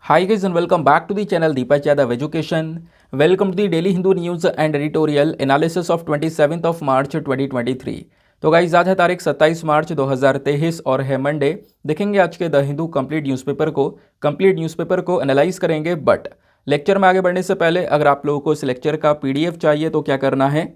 Hi guys and welcome back to the channel Deepak Yadav Education. Welcome to the Daily Hindu News and Editorial Analysis of 27th of March 2023. तो guys आज है तारीख 27 मार्च 2023 और है Monday. देखेंगे आज के द हिंदू कंप्लीट न्यूज़पेपर को एनालाइज करेंगे। बट लेक्चर में आगे बढ़ने से पहले अगर आप लोगों को इस लेक्चर का पीडीएफ चाहिए तो क्या करना है,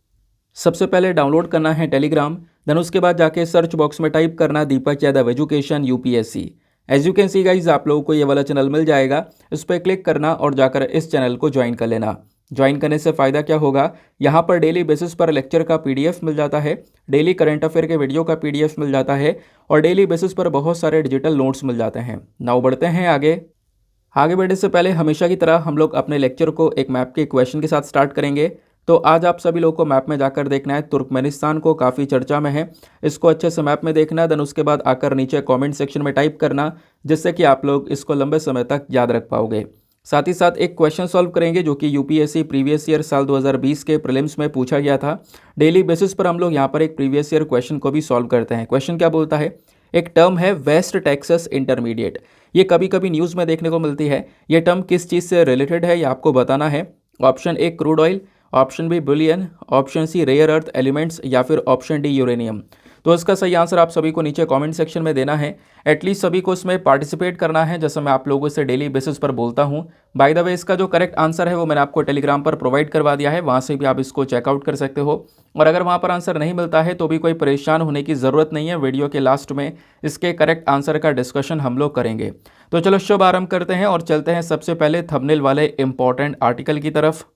सबसे पहले डाउनलोड करना है टेलीग्राम, देन उसके बाद जाके सर्च बॉक्स में टाइप करना Deepak Yadav education UPSC. As you can see guys आप लोगों को ये वाला चैनल मिल जाएगा, इस पर क्लिक करना और जाकर इस चैनल को ज्वाइन कर लेना। ज्वाइन करने से फ़ायदा क्या होगा, यहाँ पर डेली बेसिस पर लेक्चर का पीडीएफ मिल जाता है, डेली करंट अफेयर के वीडियो का पीडीएफ मिल जाता है और डेली बेसिस पर बहुत सारे डिजिटल नोट्स मिल जाते हैं। नाउ बढ़ते हैं आगे बढ़ने से पहले हमेशा की तरह हम लोग अपने लेक्चर को एक मैप के क्वेश्चन के साथ स्टार्ट करेंगे। तो आज आप सभी लोगों को मैप में जाकर देखना है तुर्कमेनिस्तान को, काफ़ी चर्चा में है, इसको अच्छे से मैप में देखना है। देन उसके बाद आकर नीचे कमेंट सेक्शन में टाइप करना, जिससे कि आप लोग इसको लंबे समय तक याद रख पाओगे। साथ ही साथ एक क्वेश्चन सॉल्व करेंगे जो कि यूपीएससी प्रीवियस ईयर साल 2020 के प्रीलिम्स में पूछा गया था। डेली बेसिस पर हम लोग यहाँ पर एक प्रीवियस ईयर क्वेश्चन को भी सॉल्व करते हैं। क्वेश्चन क्या बोलता है, एक टर्म है वेस्ट टेक्सास इंटरमीडिएट, ये कभी कभी न्यूज़ में देखने को मिलती है। ये टर्म किस चीज़ से रिलेटेड है ये आपको बताना है। Option A crude oil, option B bullion, option C rare earth elements या फिर ऑप्शन डी यूरेनियम। तो इसका सही आंसर आप सभी को नीचे कमेंट सेक्शन में देना है। एटलीस्ट सभी को इसमें पार्टिसिपेट करना है, जैसे मैं आप लोगों से डेली बेसिस पर बोलता हूं। बाय द वे इसका जो करेक्ट आंसर है वो मैंने आपको टेलीग्राम पर प्रोवाइड करवा दिया है, वहां से भी आप इसको चेकआउट कर सकते हो। और अगर वहां पर आंसर नहीं मिलता है तो भी कोई परेशान होने की ज़रूरत नहीं है, वीडियो के लास्ट में इसके करेक्ट आंसर का डिस्कशन हम लोग करेंगे। तो चलो शुभ आरंभ करते हैं और चलते हैं सबसे पहले थंबनेल वाले इंपॉर्टेंट आर्टिकल की तरफ।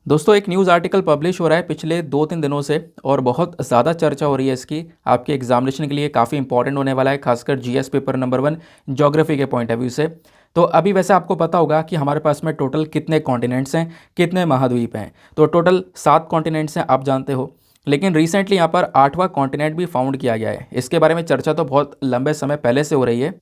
दोस्तों एक न्यूज़ आर्टिकल पब्लिश हो रहा है पिछले 2-3 दिनों से और बहुत ज़्यादा चर्चा हो रही है इसकी। आपके एग्जामिनेशन के लिए काफ़ी इंपॉर्टेंट होने वाला है, खासकर जीएस पेपर नंबर 1 ज्योग्राफी के पॉइंट ऑफ व्यू से। तो अभी वैसे आपको पता होगा कि हमारे पास में टोटल कितने कॉन्टिनेंट्स हैं, कितने महाद्वीप हैं। तो टोटल 7 कॉन्टिनेंट्स हैं, आप जानते हो। लेकिन रिसेंटली यहाँ पर 8वां कॉन्टिनेंट भी फाउंड किया गया है। इसके बारे में चर्चा तो बहुत लंबे समय पहले से हो रही है।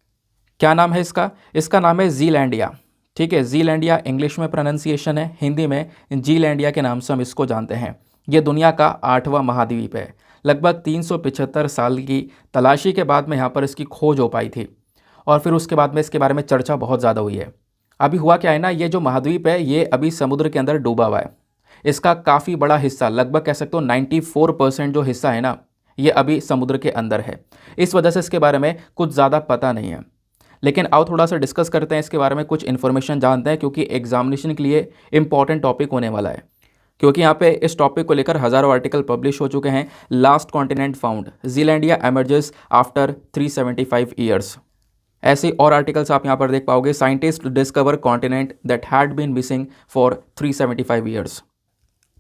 क्या नाम है इसका नाम है जीलैंडिया। ठीक है, जीलैंडिया इंग्लिश में प्रोनाउंसिएशन है, हिंदी में जीलैंडिया के नाम से हम इसको जानते हैं। ये दुनिया का 8वां महाद्वीप है। लगभग 375 साल की तलाशी के बाद में यहाँ पर इसकी खोज हो पाई थी और फिर उसके बाद में इसके बारे में चर्चा बहुत ज़्यादा हुई है। अभी हुआ क्या है ना, ये जो महाद्वीप है ये अभी समुद्र के अंदर डूबा हुआ है। इसका काफ़ी बड़ा हिस्सा, लगभग कह सकते हो 94% जो हिस्सा है ना, ये अभी समुद्र के अंदर है। इस वजह से इसके बारे में कुछ ज़्यादा पता नहीं है। लेकिन आओ थोड़ा सा डिस्कस करते हैं इसके बारे में, कुछ इन्फॉर्मेशन जानते हैं, क्योंकि एग्जामिनेशन के लिए इंपॉर्टेंट टॉपिक होने वाला है। क्योंकि यहाँ पे इस टॉपिक को लेकर हज़ारों आर्टिकल पब्लिश हो चुके हैं। Last continent found, Zealandia emerges after 375 years. ऐसे और आर्टिकल्स आप यहाँ पर देख पाओगे। Scientist discover continent that had been missing for 375 years.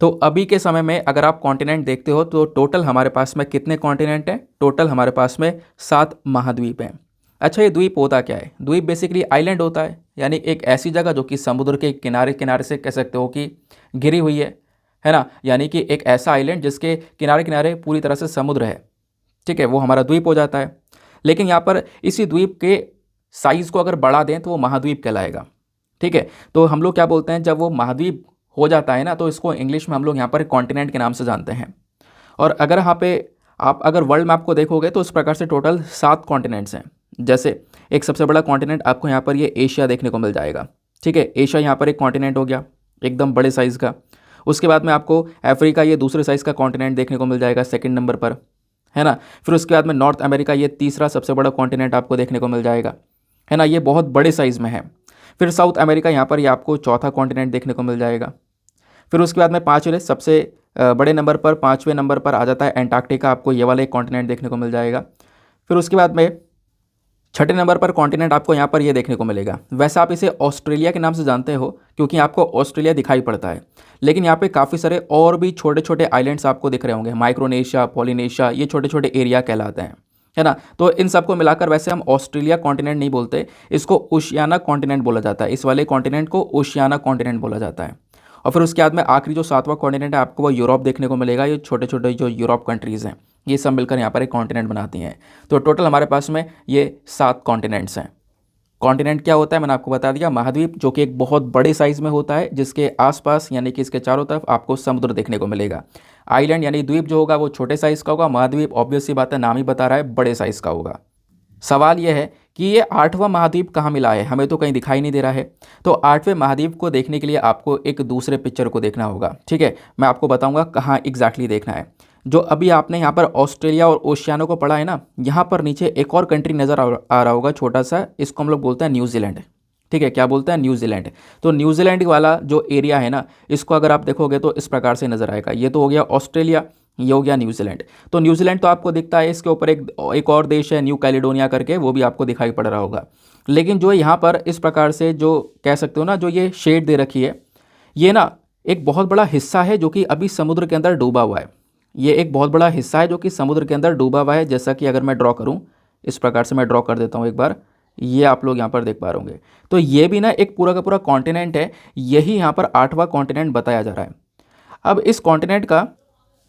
तो अभी के समय में अगर आप कॉन्टिनेंट देखते हो तो टोटल हमारे पास में कितने कॉन्टिनेंट हैं, टोटल हमारे पास में 7 महाद्वीप हैं। अच्छा, ये द्वीप होता क्या है? द्वीप बेसिकली आइलैंड होता है, यानी एक ऐसी जगह जो कि समुद्र के किनारे किनारे से कह सकते हो कि घिरी हुई है ना। यानी कि एक ऐसा आइलैंड जिसके किनारे किनारे पूरी तरह से समुद्र है। ठीक है, वो हमारा द्वीप हो जाता है। लेकिन यहाँ पर इसी द्वीप के साइज़ को अगर बढ़ा दें तो वो महाद्वीप कहलाएगा। ठीक है, तो हम लोग क्या बोलते हैं, जब वो महाद्वीप हो जाता है ना तो इसको इंग्लिश में हम लोग यहाँ पर कॉन्टिनेंट के नाम से जानते हैं। और अगर यहाँ पे आप अगर वर्ल्ड मैप को देखोगे तो इस प्रकार से टोटल 7 कॉन्टिनेंट्स हैं। जैसे एक सबसे बड़ा कॉन्टिनेंट आपको यहाँ पर ये एशिया देखने को मिल जाएगा। ठीक है, एशिया यहाँ पर एक कॉन्टिनेंट हो गया, एकदम बड़े साइज़ का। उसके बाद में आपको अफ्रीका, ये दूसरे साइज़ का कॉन्टिनेंट देखने को मिल जाएगा, सेकंड नंबर पर, है ना। फिर उसके बाद में नॉर्थ अमेरिका, ये तीसरा सबसे बड़ा कॉन्टिनेंट आपको देखने को मिल जाएगा, है ना, ये बहुत बड़े साइज़ में है। फिर साउथ अमेरिका यहाँ पर ये आपको चौथा कॉन्टिनेंट देखने को मिल जाएगा। फिर उसके बाद में पाँचवें सबसे बड़े नंबर पर, 5वें नंबर पर आ जाता है एंटार्क्टिका, आपको ये वाला एक कॉन्टिनेंट देखने को मिल जाएगा। फिर उसके बाद में 6ठे नंबर पर कॉन्टिनेंट आपको यहाँ पर ये देखने को मिलेगा। वैसे आप इसे ऑस्ट्रेलिया के नाम से जानते हो क्योंकि आपको ऑस्ट्रेलिया दिखाई पड़ता है, लेकिन यहाँ पे काफ़ी सारे और भी छोटे छोटे आइलैंड्स आपको दिख रहे होंगे, माइक्रोनेशिया, पॉलिनेशिया, ये छोटे छोटे एरिया कहलाते हैं, है ना। तो इन सबको मिलाकर वैसे हम ऑस्ट्रेलिया कॉन्टिनेंट नहीं बोलते, इसको ओशियाना कॉन्टिनेंट बोला जाता है। इस वाले कॉन्टिनेंट को ओशियाना कॉन्टिनेंट बोला जाता है। और फिर उसके बाद में आखिरी जो 7वां कॉन्टिनेंट है आपको वो यूरोप देखने को मिलेगा। ये छोटे छोटे जो यूरोप कंट्रीज़ हैं ये सब मिलकर यहाँ पर एक कॉन्टिनेंट बनाती हैं। तो टोटल हमारे पास में ये 7 कॉन्टिनेंट्स हैं। कॉन्टिनेंट क्या होता है मैंने आपको बता दिया, महाद्वीप जो कि एक बहुत बड़े साइज़ में होता है, जिसके आसपास यानी कि इसके चारों तरफ आपको समुद्र देखने को मिलेगा। आइलैंड यानी द्वीप जो होगा वो छोटे साइज़ का होगा, महाद्वीप ऑब्वियस सी बात है, नाम ही बता रहा है बड़े साइज़ का होगा। सवाल यह है कि ये 8वां महाद्वीप कहाँ मिला है, हमें तो कहीं दिखाई नहीं दे रहा है। तो 8वें महाद्वीप को देखने के लिए आपको एक दूसरे पिक्चर को देखना होगा, ठीक है। मैं आपको बताऊंगा कहाँ एग्जैक्टली देखना है। जो अभी आपने यहाँ पर ऑस्ट्रेलिया और ओशियानो को पढ़ा है ना, यहाँ पर नीचे एक और कंट्री नज़र आ रहा होगा छोटा सा, इसको हम लोग बोलते हैं न्यूजीलैंड, ठीक है। क्या बोलते हैं? न्यूजीलैंड। तो न्यूजीलैंड वाला जो एरिया है ना, इसको अगर आप देखोगे तो इस प्रकार से नज़र आएगा। ये तो हो गया ऑस्ट्रेलिया, ये हो गया न्यूजीलैंड। तो न्यूजीलैंड तो आपको दिखता है, इसके ऊपर एक और देश है न्यू कैलिडोनिया करके, वो भी आपको दिखाई पड़ रहा होगा। लेकिन जो यहाँ पर इस प्रकार से जो कह सकते हो ना, जो ये शेड दे रखी है, ये ना एक बहुत बड़ा हिस्सा है जो कि अभी समुद्र के अंदर डूबा हुआ है। ये एक बहुत बड़ा हिस्सा है जो कि समुद्र के अंदर डूबा हुआ है। जैसा कि अगर मैं ड्रॉ करूँ, इस प्रकार से मैं ड्रॉ कर देता हूँ एक बार, ये आप लोग यहाँ पर देख पा रहे होंगे। तो ये भी ना एक पूरा का पूरा कॉन्टिनेंट है। यही यहाँ पर 8वां कॉन्टिनेंट बताया जा रहा है। अब इस कॉन्टिनेंट का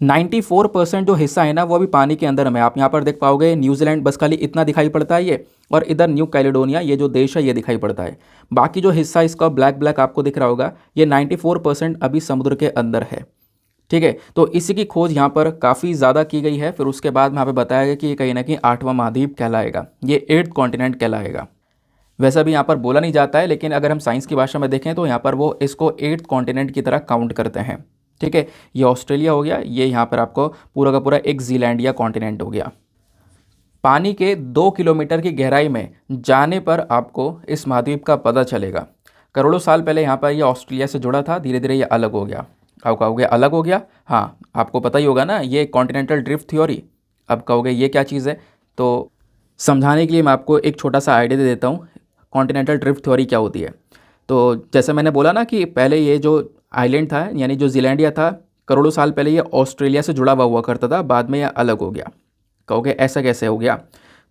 94% जो हिस्सा है ना, वो अभी पानी के अंदर में। आप यहाँ पर देख पाओगे न्यूजीलैंड बस खाली इतना दिखाई पड़ता है ये, और इधर न्यू कैलिडोनिया ये जो देश है ये दिखाई पड़ता है। बाकी जो हिस्सा इसका ब्लैक ब्लैक आपको दिख रहा होगा, ये 94% अभी समुद्र के अंदर है, ठीक है। तो इसी की खोज यहाँ पर काफ़ी ज़्यादा की गई है। फिर उसके बाद यहाँ पे बताया गया कि ये कहीं ना कहीं 8वां महाद्वीप कहलाएगा, ये 8th कॉन्टिनेंट कहलाएगा। वैसा भी यहाँ पर बोला नहीं जाता है, लेकिन अगर हम साइंस की भाषा में देखें तो यहाँ पर वो इसको 8th कॉन्टिनेंट की तरह काउंट करते हैं, ठीक है। ये ऑस्ट्रेलिया हो गया, ये यहाँ पर आपको पूरा का पूरा एक जीलैंडिया कॉन्टिनेंट हो गया। पानी के 2 किलोमीटर की गहराई में जाने पर आपको इस महाद्वीप का पता चलेगा। करोड़ों साल पहले यहाँ पर ये ऑस्ट्रेलिया से जुड़ा था, धीरे धीरे ये अलग हो गया। अब कहोगे अलग हो गया, हाँ आपको पता ही होगा ना, ये कॉन्टिनेंटल ड्रिफ्ट थ्योरी। अब कहोगे ये क्या चीज़ है, तो समझाने के लिए मैं आपको एक छोटा सा आइडिया दे देता हूँ कॉन्टिनेंटल ड्रिफ्ट थ्योरी क्या होती है। तो जैसे मैंने बोला ना कि पहले ये जो आइलैंड था, यानी जो जीलैंडिया था, करोड़ों साल पहले ये ऑस्ट्रेलिया से जुड़ा हुआ करता था, बाद में ये अलग हो गया। कहोगे ऐसा कैसे हो गया,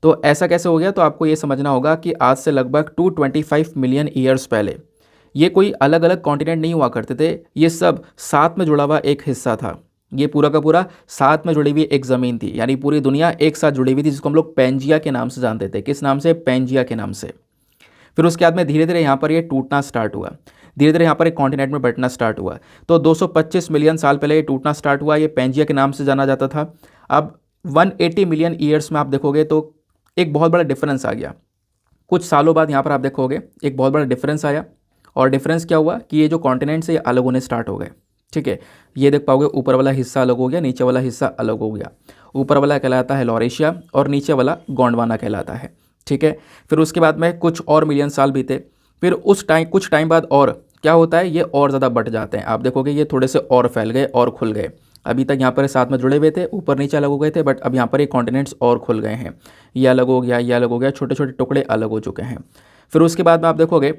तो ऐसा कैसे हो गया, तो आपको ये समझना होगा कि आज से लगभग 225 मिलियन ईयर्स पहले ये कोई अलग अलग कॉन्टिनेंट नहीं हुआ करते थे, ये सब साथ में जुड़ा हुआ एक हिस्सा था। ये पूरा का पूरा साथ में जुड़ी हुई एक ज़मीन थी, यानी पूरी दुनिया एक साथ जुड़ी हुई थी, जिसको हम लोग पेंजिया के नाम से जानते थे। किस नाम से? पेंजिया के नाम से। फिर उसके बाद में धीरे धीरे यहाँ पर ये टूटना स्टार्ट हुआ, धीरे धीरे यहाँ पर एक कॉन्टिनेंट में बंटना स्टार्ट हुआ। तो 225 मिलियन साल पहले ये टूटना स्टार्ट हुआ, ये पेंजिया के नाम से जाना जाता था। अब 180 मिलियन ईयर्स में आप देखोगे तो एक बहुत बड़ा डिफरेंस आ गया। कुछ सालों बाद यहाँ पर आप देखोगे एक बहुत बड़ा डिफरेंस आया, और डिफरेंस क्या हुआ कि ये जो कॉन्टिनेंट्स है ये अलग होने स्टार्ट हो गए, ठीक है। ये देख पाओगे ऊपर वाला हिस्सा अलग हो गया, नीचे वाला हिस्सा अलग हो गया। ऊपर वाला कहलाता है लॉरेशिया और नीचे वाला गोंडवाना कहलाता है, ठीक है। फिर उसके बाद में कुछ और मिलियन साल बीते, फिर कुछ टाइम बाद और क्या होता है, ये और ज़्यादा बढ़ जाते हैं। आप देखोगे ये थोड़े से और फैल गए और खुल गए। अभी तक यहाँ पर साथ में जुड़े हुए थे, ऊपर नीचे अलग हो गए थे, बट अब यहाँ पर ये कॉन्टिनेंट्स और खुल गए हैं। ये अलग हो गया, ये अलग हो गया, छोटे छोटे टुकड़े अलग हो चुके हैं। फिर उसके बाद में आप देखोगे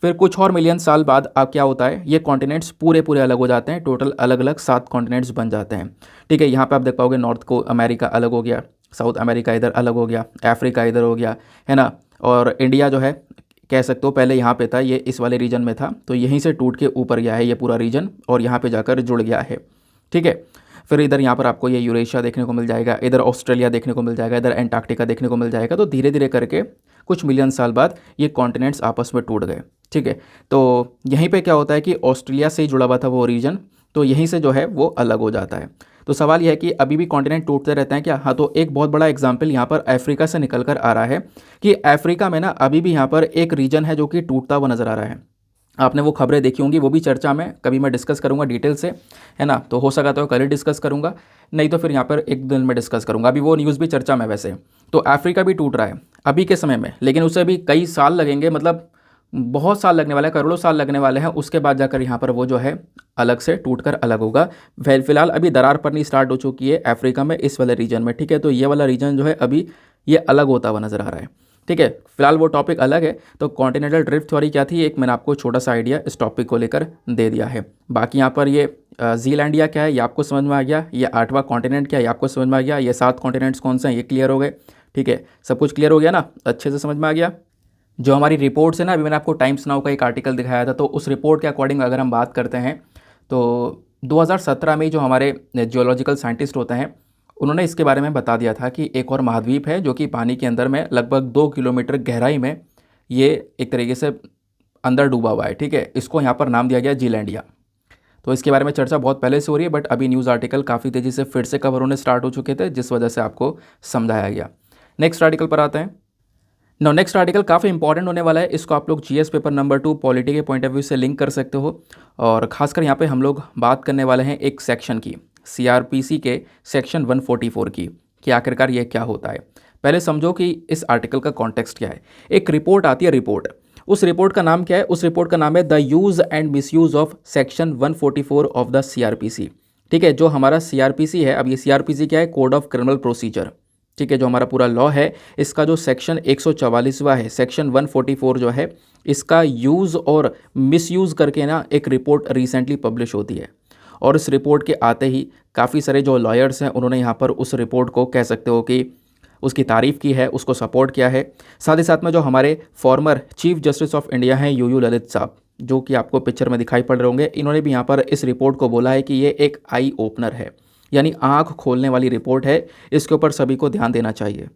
फिर कुछ और मिलियन साल बाद अब क्या होता है, ये कॉन्टिनेंट्स पूरे पूरे अलग हो जाते हैं। टोटल अलग अलग 7 कॉन्टिनेंट्स बन जाते हैं, ठीक है। यहाँ पे आप देख पाओगे नॉर्थ को अमेरिका अलग हो गया, साउथ अमेरिका इधर अलग हो गया, अफ्रीका इधर हो गया, है ना। और इंडिया जो है कह सकते हो पहले यहाँ पे था, ये इस वाले रीजन में था, तो यहीं से टूट के ऊपर गया है ये पूरा रीजन, और यहाँ पे जाकर जुड़ गया है, ठीक है। फिर इधर यहाँ पर आपको ये यूरेशिया देखने को मिल जाएगा, इधर ऑस्ट्रेलिया देखने को मिल जाएगा, इधर एंटार्क्टिका देखने को मिल जाएगा। तो धीरे धीरे करके कुछ मिलियन साल बाद ये कॉन्टिनेंट्स आपस में टूट गए, ठीक है। तो यहीं पे क्या होता है कि ऑस्ट्रेलिया से ही जुड़ा हुआ था वो रीजन, तो यहीं से जो है वो अलग हो जाता है। तो सवाल यह है कि अभी भी कॉन्टिनेंट टूटते रहते हैं क्या? हाँ, तो एक बहुत बड़ा एग्जाम्पल यहाँ पर अफ्रीका से निकल कर आ रहा है कि अफ्रीका में ना अभी भी यहाँ पर एक रीजन है जो कि टूटता हुआ नज़र आ रहा है। आपने वो खबरें देखी होंगी, वो भी चर्चा में कभी मैं डिस्कस करूंगा डिटेल से, है ना। तो हो सका तो कल ही डिस्कस करूंगा, नहीं तो फिर यहाँ पर एक दिन में डिस्कस करूंगा। अभी वो न्यूज़ भी चर्चा में वैसे। तो अफ्रीका भी टूट रहा है अभी के समय में, लेकिन उसे भी कई साल लगेंगे, मतलब बहुत साल लगने वाले हैं, करोड़ों साल लगने वाले हैं। उसके बाद जाकर यहाँ पर वो जो है अलग से टूटकर अलग होगा। फिलहाल अभी दरार पड़नी स्टार्ट हो चुकी है अफ्रीका में, इस वाले रीजन में, ठीक है। तो ये वाला रीजन जो है अभी ये अलग होता हुआ नज़र आ रहा है, ठीक है। फिलहाल वो टॉपिक अलग है। तो कॉन्टिनेंटल ड्रिफ्ट थ्योरी क्या थी, एक मैंने आपको छोटा सा आइडिया इस टॉपिक को लेकर दे दिया है। बाकी यहाँ पर ये जीलैंडिया क्या है ये आपको समझ में आ गया, ये 8वां कॉन्टिनेंट क्या है ये आपको समझ में आ गया, ये 7 कॉन्टिनेंट्स कौन से हैं ये क्लियर हो गए, ठीक है। सब कुछ क्लियर हो गया ना, अच्छे से समझ में आ गया। जो हमारी रिपोर्ट्स है ना, अभी मैंने आपको टाइम्स नाउ का एक आर्टिकल दिखाया था, तो उस रिपोर्ट के अकॉर्डिंग अगर हम बात करते हैं तो 2017 में जो हमारे जियोलॉजिकल साइंटिस्ट होते हैं उन्होंने इसके बारे में बता दिया था कि एक और महाद्वीप है जो कि पानी के अंदर में लगभग 2 किलोमीटर गहराई में ये एक तरीके से अंदर डूबा हुआ है, ठीक है। इसको यहाँ पर नाम दिया गया जीलैंडिया। तो इसके बारे में चर्चा बहुत पहले से हो रही है, बट अभी न्यूज़ आर्टिकल काफ़ी तेज़ी से फिर से कवर होने स्टार्ट हो चुके थे, जिस वजह से आपको समझाया गया। नेक्स्ट आर्टिकल पर आते हैं। नो नेक्स्ट आर्टिकल काफ़ी इंपॉर्टेंट होने वाला है, इसको आप लोग जीएस पेपर नंबर 2 पॉलिटी के पॉइंट ऑफ व्यू से लिंक कर सकते हो। और खासकर यहाँ पे हम लोग बात करने वाले हैं एक सेक्शन की, सीआरपीसी के सेक्शन 144 की, कि आखिरकार ये क्या होता है। पहले समझो कि इस आर्टिकल का कॉन्टेक्स्ट क्या है। एक रिपोर्ट आती है, रिपोर्ट, उस रिपोर्ट का नाम क्या है? उस रिपोर्ट का नाम है the use and misuse of section 144 of the CrPC. ठीक है, जो हमारा सीआरपीसी है, अब ये सीआरपीसी क्या है? Code of criminal procedure. ठीक है, जो हमारा पूरा लॉ है, इसका जो सेक्शन 144वां है, सेक्शन 144 जो है, इसका यूज़ और मिसयूज़ करके ना एक रिपोर्ट रिसेंटली पब्लिश होती है। और इस रिपोर्ट के आते ही काफ़ी सारे जो लॉयर्स हैं, उन्होंने यहाँ पर उस रिपोर्ट को कह सकते हो कि उसकी तारीफ़ की है, उसको सपोर्ट किया है। साथ ही साथ में जो हमारे former chief justice of India हैं यूयू ललित साहब, जो कि आपको पिक्चर में दिखाई पड़ रहे होंगे, इन्होंने भी यहाँ पर इस रिपोर्ट को बोला है कि ये एक आई ओपनर है, यानी आँख खोलने वाली रिपोर्ट है, इसके ऊपर सभी को ध्यान देना चाहिए।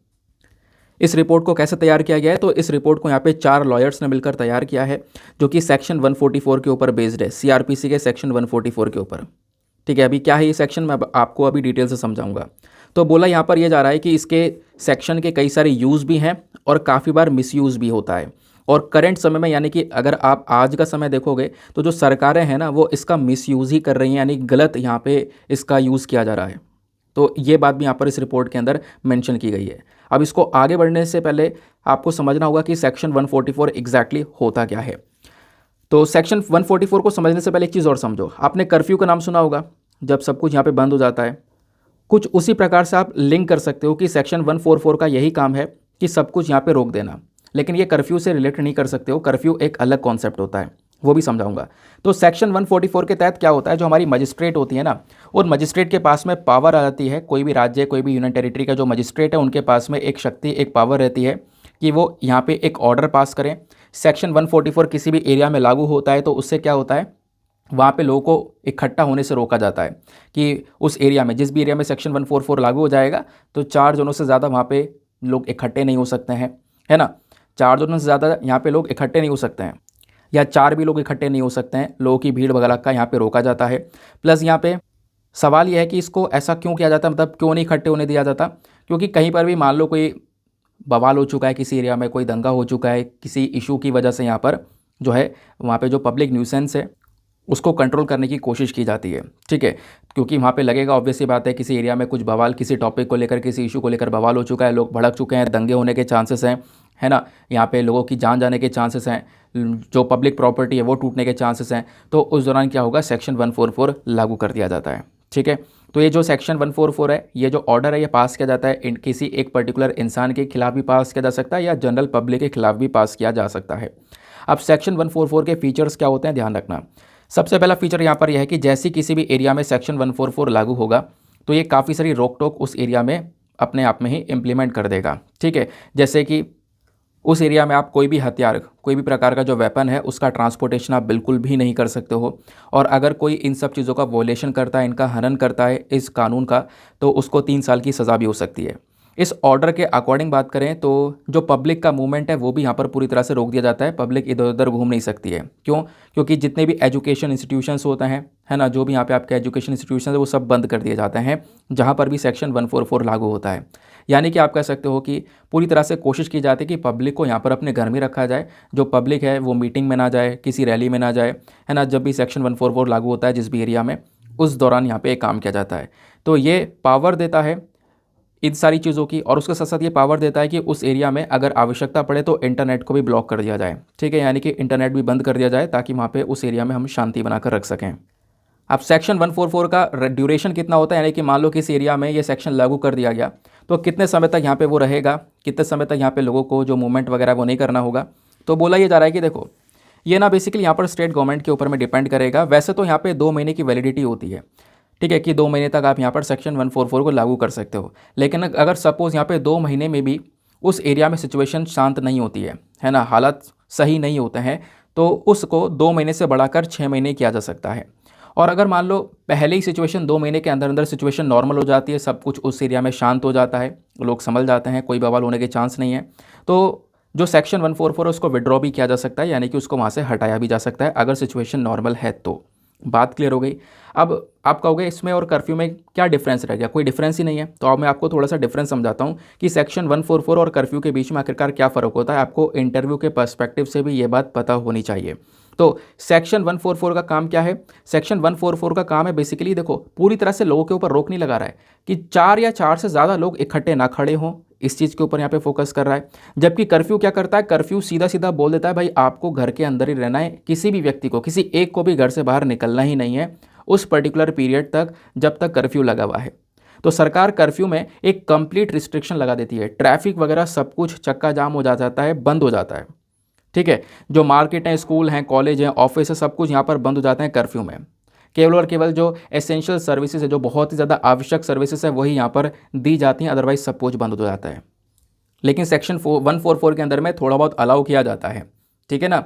इस रिपोर्ट को कैसे तैयार किया गया है? तो इस रिपोर्ट को यहाँ पे 4 लॉयर्स ने मिलकर तैयार किया है, जो कि सेक्शन 144 के ऊपर बेस्ड है, सीआरपीसी के सेक्शन 144 के ऊपर। ठीक है, अभी क्या है ये सेक्शन, मैं आपको अभी डिटेल से समझाऊंगा। तो बोला यहाँ पर यह जा रहा है कि इसके सेक्शन के कई सारे यूज़ भी हैं और काफ़ी बार मिसयूज़ भी होता है। और करंट समय में, यानी कि अगर आप आज का समय देखोगे, तो जो सरकारें हैं ना, वो इसका मिसयूज़ ही कर रही हैं, यानी गलत यहाँ पे इसका यूज़ किया जा रहा है। तो ये बात भी यहाँ पर इस रिपोर्ट के अंदर मेंशन की गई है। अब इसको आगे बढ़ने से पहले आपको समझना होगा कि सेक्शन 144 एग्जैक्टली होता क्या है। तो सेक्शन 144 को समझने से पहले एक चीज़ और समझो। आपने कर्फ्यू का नाम सुना होगा, जब सब कुछ यहाँ पे बंद हो जाता है। कुछ उसी प्रकार से आप लिंक कर सकते हो कि सेक्शन 144 का यही काम है कि सब कुछ यहाँ पे रोक देना, लेकिन ये कर्फ्यू से रिलेट नहीं कर सकते हो। कर्फ्यू एक अलग कॉन्सेप्ट होता है, वो भी समझाऊंगा। तो सेक्शन 144 के तहत क्या होता है, जो हमारी मजिस्ट्रेट होती है ना, उन मजिस्ट्रेट के पास में पावर आ जाती है। कोई भी राज्य, कोई भी यूनियन टेरिटरी का जो मजिस्ट्रेट है, उनके पास में एक शक्ति, एक पावर रहती है कि वो यहाँ पे एक ऑर्डर पास करें। सेक्शन 144 किसी भी एरिया में लागू होता है तो उससे क्या होता है, वहाँ पे लोगों को इकट्ठा होने से रोका जाता है कि उस एरिया में, जिस भी एरिया में सेक्शन 144 लागू हो जाएगा, तो 4 जनों से ज़्यादा वहाँ पे लोग इकट्ठे नहीं हो सकते हैं, है ना। 4 जनों से ज़्यादा यहाँ पे लोग इकट्ठे नहीं हो सकते हैं, या 4 भी लोग इकट्ठे नहीं हो सकते हैं। लोगों की भीड़ वगैरह का यहाँ पे रोका जाता है। प्लस यहाँ पे सवाल यह है कि इसको ऐसा क्यों किया जाता है, मतलब क्यों नहीं इकट्ठे होने दिया जाता? क्योंकि कहीं पर भी मान लो कोई बवाल हो चुका है, किसी एरिया में कोई दंगा हो चुका है, किसी इशू की वजह से यहाँ पर जो है, वहाँ पे जो पब्लिक न्यूसेंस है उसको कंट्रोल करने की कोशिश की जाती है। ठीक है, क्योंकि वहाँ पे लगेगा, ऑब्वियस सी बात है, किसी एरिया में कुछ बवाल, किसी टॉपिक को लेकर, किसी इशू को लेकर बवाल हो चुका है, लोग भड़क चुके हैं, दंगे होने के चांसेस हैं, है ना। यहाँ पे लोगों की जान जाने के चांसेस हैं, जो पब्लिक प्रॉपर्टी है वो टूटने के चांसेस हैं। तो उस दौरान क्या होगा, सेक्शन 144 लागू कर दिया जाता है। ठीक है, तो ये जो सेक्शन 144 है, ये जो ऑर्डर है, ये पास किया जाता है किसी एक पर्टिकुलर इंसान के खिलाफ भी पास किया जा सकता है, या जनरल पब्लिक के खिलाफ भी पास किया जा सकता है। अब सेक्शन 144 के फीचर्स क्या होते हैं, ध्यान रखना। सबसे पहला फीचर यहाँ पर यह है कि जैसे किसी भी एरिया में सेक्शन 144 लागू होगा, तो ये काफ़ी सारी रोक टोक उस एरिया में अपने आप में ही इम्प्लीमेंट कर देगा। ठीक है, जैसे कि उस एरिया में आप कोई भी हथियार, कोई भी प्रकार का जो वेपन है, उसका ट्रांसपोर्टेशन आप बिल्कुल भी नहीं कर सकते हो। और अगर कोई इन सब चीज़ों का वॉयलेशन करता है, इनका हनन करता है इस कानून का, तो उसको 3 साल की सज़ा भी हो सकती है। इस ऑर्डर के अकॉर्डिंग बात करें तो जो पब्लिक का मूवमेंट है वो भी यहाँ पर पूरी तरह से रोक दिया जाता है। पब्लिक इधर उधर घूम नहीं सकती है। क्यों? क्योंकि जितने भी एजुकेशन इंस्टीट्यूशंस होते हैं, है ना, जो भी यहाँ पे आपके एजुकेशन इंस्टीट्यूशन है, वो सब बंद कर दिए जाते हैं जहाँ पर भी सेक्शन 144 लागू होता है। यानी कि आप कह सकते हो कि पूरी तरह से कोशिश की जाती है कि पब्लिक को यहाँ पर अपने घर में रखा जाए। जो पब्लिक है वो मीटिंग में ना जाए, किसी रैली में ना जाए, है ना। जब भी सेक्शन 144 लागू होता है जिस भी एरिया में, उस दौरान यहाँ पे एक काम किया जाता है। तो ये पावर देता है इन सारी चीज़ों की, और उसके साथ साथ ये पावर देता है कि उस एरिया में अगर आवश्यकता पड़े तो इंटरनेट को भी ब्लॉक कर दिया जाए। ठीक है, यानी कि इंटरनेट भी बंद कर दिया जाए ताकि वहाँ पे उस एरिया में हम शांति बनाकर रख सकें। अब सेक्शन 144 का ड्यूरेशन कितना होता है, यानी कि मान लो किसी एरिया में ये सेक्शन लागू कर दिया गया, तो कितने समय तक यहाँ पे वो रहेगा, कितने समय तक यहाँ पे लोगों को जो मूवमेंट वगैरह वो नहीं करना होगा। तो बोला ये जा रहा है कि देखो, ये ना बेसिकली यहाँ पर स्टेट गवर्नमेंट के ऊपर में डिपेंड करेगा। वैसे तो यहाँ पे 2 महीने की वैलिडिटी होती है। ठीक है, कि 2 महीने तक आप यहाँ पर सेक्शन 144 को लागू कर सकते हो। लेकिन अगर सपोज़ यहाँ पे 2 महीने में भी उस एरिया में सिचुएशन शांत नहीं होती है ना, हालात सही नहीं होते हैं, तो उसको 2 महीने से बढ़ाकर 6 महीने किया जा सकता है। और अगर मान लो पहले ही सिचुएशन 2 महीने के अंदर अंदर सिचुएशन नॉर्मल हो जाती है, सब कुछ उस एरिया में शांत हो जाता है, लोग संभल जाते हैं, कोई बवाल होने के चांस नहीं है, तो जो सेक्शन 144 है उसको विड्रॉ भी किया जा सकता है, यानी कि उसको वहाँ से हटाया भी जा सकता है अगर सिचुएशन नॉर्मल है तो। बात क्लियर हो गई। अब आप कहोगे इसमें और कर्फ्यू में क्या डिफरेंस रह गया, कोई डिफरेंस ही नहीं है। तो अब मैं आपको थोड़ा सा डिफरेंस समझाता हूँ कि सेक्शन 144 और कर्फ्यू के बीच में आखिरकार क्या फ़र्क होता है। आपको इंटरव्यू के पर्सपेक्टिव से भी ये बात पता होनी चाहिए। तो सेक्शन 144 का काम क्या है? सेक्शन 144 का काम है बेसिकली, देखो, पूरी तरह से लोगों के ऊपर रोक नहीं लगा रहा है कि 4 या 4 से ज़्यादा लोग इकट्ठे ना खड़े हों, इस चीज़ के ऊपर यहाँ पे फोकस कर रहा है। जबकि कर्फ्यू क्या करता है? कर्फ्यू सीधा सीधा बोल देता है भाई आपको घर के अंदर ही रहना है, किसी भी व्यक्ति को, किसी एक को भी घर से बाहर निकलना ही नहीं है उस पर्टिकुलर पीरियड तक जब तक कर्फ्यू लगा हुआ है। तो सरकार कर्फ्यू में एक कंप्लीट रिस्ट्रिक्शन लगा देती है, ट्रैफिक वगैरह सब कुछ चक्का जाम हो जाता है, बंद हो जाता है। ठीक है, जो मार्केट हैं, स्कूल हैं, कॉलेज हैं, ऑफिस है, सब कुछ यहाँ पर बंद हो जाते हैं कर्फ्यू में। केवल और केवल जो एसेंशियल सर्विसेज है, जो बहुत ही ज़्यादा आवश्यक सर्विसेज है, वही यहाँ पर दी जाती हैं, अदरवाइज सब कुछ बंद हो जाता है। लेकिन सेक्शन 144 के अंदर में थोड़ा बहुत अलाउ किया जाता है, ठीक है ना।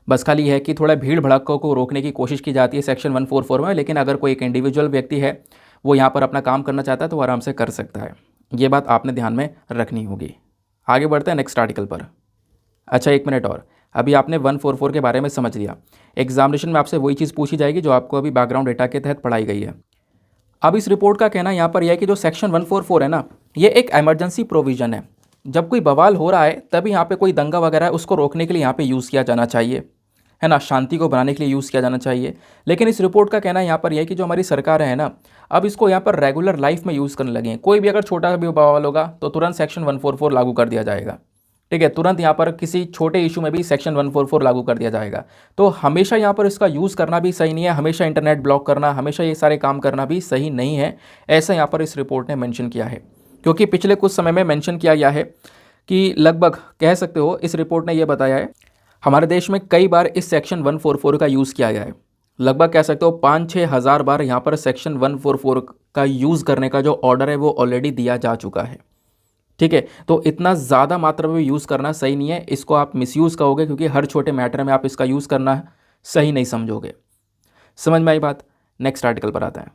बस खाली है कि थोड़ा भीड़ भड़कों को रोकने की कोशिश की जाती है सेक्शन 144 में। लेकिन अगर कोई एक इंडिविजुअल व्यक्ति है वो यहाँ पर अपना काम करना चाहता है तो आराम से कर सकता है। ये बात आपने ध्यान में रखनी होगी। आगे बढ़ते हैं नेक्स्ट आर्टिकल पर। अच्छा, एक मिनट और, अभी आपने 144 के बारे में समझ लिया। एग्जामिनेशन में आपसे वही चीज़ पूछी जाएगी जो आपको अभी बैकग्राउंड डेटा के तहत पढ़ाई गई है। अब इस रिपोर्ट का कहना यहाँ पर यह है कि जो सेक्शन 144 है ना, ये एक इमरजेंसी प्रोविज़न है। जब कोई बवाल हो रहा है तभी यहाँ पे कोई दंगा वगैरह है, उसको रोकने के लिए यहाँ पे यूज़ किया जाना चाहिए, है ना, शांति को बनाने के लिए यूज़ किया जाना चाहिए। लेकिन इस रिपोर्ट का कहना यहाँ पर यह है कि जो हमारी सरकार है ना, अब इसको यहाँ पर रेगुलर लाइफ में यूज़ करने लगे हैं। कोई भी अगर छोटा भी बवाल होगा तो तुरंत सेक्शन 144 लागू कर दिया जाएगा। ठीक है, तुरंत यहाँ पर किसी छोटे इशू में भी सेक्शन 144 लागू कर दिया जाएगा। तो हमेशा यहाँ पर इसका यूज़ करना भी सही नहीं है, हमेशा इंटरनेट ब्लॉक करना, हमेशा ये सारे काम करना भी सही नहीं है, ऐसा यहाँ पर इस रिपोर्ट ने मेंशन किया है। क्योंकि पिछले कुछ समय में मेंशन किया गया है कि लगभग कह सकते हो, इस रिपोर्ट ने यह बताया है हमारे देश में कई बार इस सेक्शन 144 का यूज़ किया गया है। लगभग कह सकते हो 5-6 हज़ार बार यहाँ पर सेक्शन 144 का यूज़ करने का जो ऑर्डर है वो ऑलरेडी दिया जा चुका है। ठीक है, तो इतना ज़्यादा मात्रा में यूज़ करना सही नहीं है, इसको आप मिसयूज़ कहोगे, क्योंकि हर छोटे मैटर में आप इसका यूज़ करना सही नहीं समझोगे। समझ में आई बात? नेक्स्ट आर्टिकल पर आता है।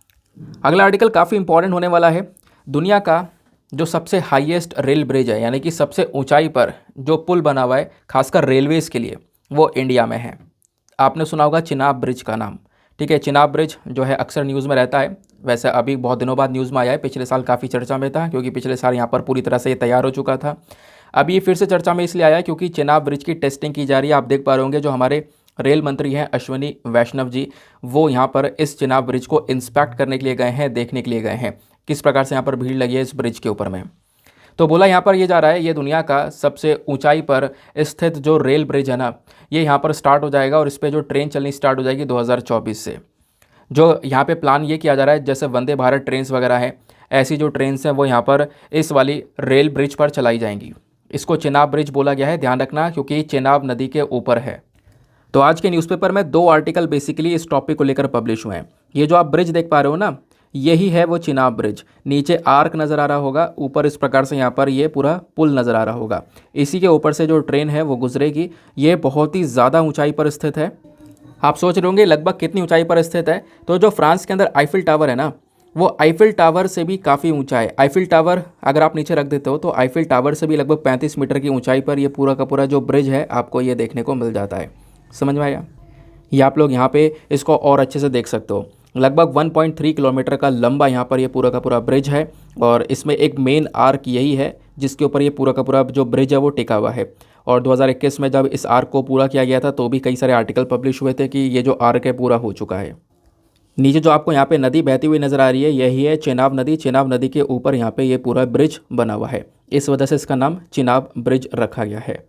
अगला आर्टिकल काफ़ी इंपॉर्टेंट होने वाला है। दुनिया का जो सबसे हाईएस्ट रेल ब्रिज है, यानी कि सबसे ऊंचाई पर जो पुल बना हुआ है खासकर रेलवेज़ के लिए, वो इंडिया में है। आपने सुना होगा चिनाब ब्रिज का नाम। ठीक है, चिनाब ब्रिज जो है अक्सर न्यूज़ में रहता है। वैसे अभी बहुत दिनों बाद न्यूज़ में आया है, पिछले साल काफ़ी चर्चा में था क्योंकि पिछले साल यहाँ पर पूरी तरह से ये तैयार हो चुका था। अब ये फिर से चर्चा में इसलिए आया है क्योंकि चिनाब ब्रिज की टेस्टिंग की जा रही है। आप देख पा रहे होंगे जो हमारे रेल मंत्री हैं अश्विनी वैष्णव जी, वो यहाँ पर इस चिनाब ब्रिज को इंस्पेक्ट करने के लिए गए हैं, देखने के लिए गए हैं किस प्रकार से यहाँ पर भीड़ लगी है इस ब्रिज के ऊपर में। तो बोला यहाँ पर ये जा रहा है ये दुनिया का सबसे ऊंचाई पर स्थित जो रेल ब्रिज है ना, ये यहाँ पर स्टार्ट हो जाएगा और इस पर जो ट्रेन चलनी स्टार्ट हो जाएगी 2024 से। जो यहाँ पे प्लान ये किया जा रहा है जैसे वंदे भारत ट्रेन्स वगैरह हैं, ऐसी जो ट्रेन्स हैं वो यहाँ पर इस वाली रेल ब्रिज पर चलाई जाएंगी। इसको चिनाब ब्रिज बोला गया है, ध्यान रखना, क्योंकि चिनाब नदी के ऊपर है। तो आज के न्यूज़पेपर में 2 आर्टिकल बेसिकली इस टॉपिक को लेकर पब्लिश हुए हैं। ये जो आप ब्रिज देख पा रहे हो ना, यही है वो चिनाब ब्रिज। नीचे आर्क नज़र आ रहा होगा, ऊपर इस प्रकार से यहाँ पर ये पूरा पुल नज़र आ रहा होगा। इसी के ऊपर से जो ट्रेन है वो गुजरेगी। ये बहुत ही ज़्यादा ऊंचाई पर स्थित है। आप सोच रहे होंगे लगभग कितनी ऊंचाई पर स्थित है? तो जो फ्रांस के अंदर आईफिल टावर है ना, वो आईफिल टावर से भी काफ़ी ऊंचा है। आईफिल टावर अगर आप नीचे रख देते हो तो आईफिल टावर से भी लगभग 35 मीटर की ऊंचाई पर ये पूरा का पूरा जो ब्रिज है आपको ये देखने को मिल जाता है। समझ में आया? ये आप लोग यहाँ पे इसको और अच्छे से देख सकते हो। लगभग 1.3 किलोमीटर का लंबा यहाँ पर ये पूरा का पूरा ब्रिज है और इसमें एक मेन आर्क यही है जिसके ऊपर ये पूरा का पूरा जो ब्रिज है वो टिका हुआ है। और 2021 में जब इस आर्क को पूरा किया गया था तो भी कई सारे आर्टिकल पब्लिश हुए थे कि ये जो आर्क है पूरा हो चुका है। नीचे जो आपको यहाँ पे नदी बहती हुई नज़र आ रही है यही है चिनाब नदी। चिनाब नदी के ऊपर यहाँ पे ये पूरा ब्रिज बना हुआ है, इस वजह से इसका नाम चिनाब ब्रिज रखा गया है।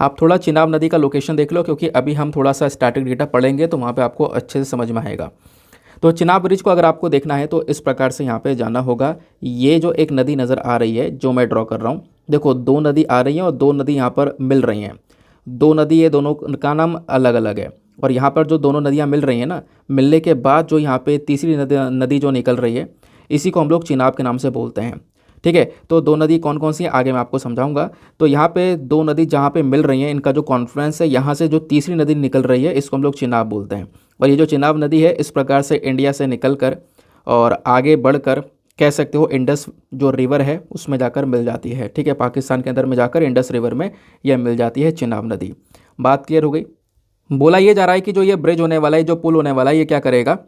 आप थोड़ा चिनाब नदी का लोकेशन देख लो, क्योंकि अभी हम थोड़ा सा स्टैटिक डेटा पढ़ेंगे तो वहाँ पे आपको अच्छे से समझ में आएगा। तो चिनाब ब्रिज को अगर आपको देखना है तो इस प्रकार से यहाँ पे जाना होगा। ये जो एक नदी नज़र आ रही है जो मैं ड्रॉ कर रहा हूँ, देखो 2 नदी आ रही हैं और 2 नदी यहाँ पर मिल रही हैं। 2 नदी, ये दोनों का नाम अलग अलग है। और यहाँ पर जो दोनों नदियाँ मिल रही हैं ना, मिलने के बाद जो यहाँ पे तीसरी नदी जो निकल रही है, इसी को हम लोग चिनाब के नाम से बोलते हैं। ठीक है, तो 2 नदी कौन कौन सी है आगे मैं आपको समझाऊंगा। तो यहाँ पे 2 नदी जहाँ पे मिल रही हैं, इनका जो कॉन्फ्रेंस है, यहाँ से जो तीसरी नदी निकल रही है इसको हम लोग चिनाब बोलते हैं। और ये जो चिनाब नदी है इस प्रकार से इंडिया से निकल कर और आगे बढ़कर कह सकते हो इंडस जो रिवर है उसमें जाकर मिल जाती है। ठीक है, पाकिस्तान के अंदर में जाकर इंडस रिवर में यह मिल जाती है चिनाब नदी। बात क्लियर हो गई? बोला ये जा रहा है कि जो ये ब्रिज होने वाला है, जो पुल होने वाला है, ये क्या करेगा,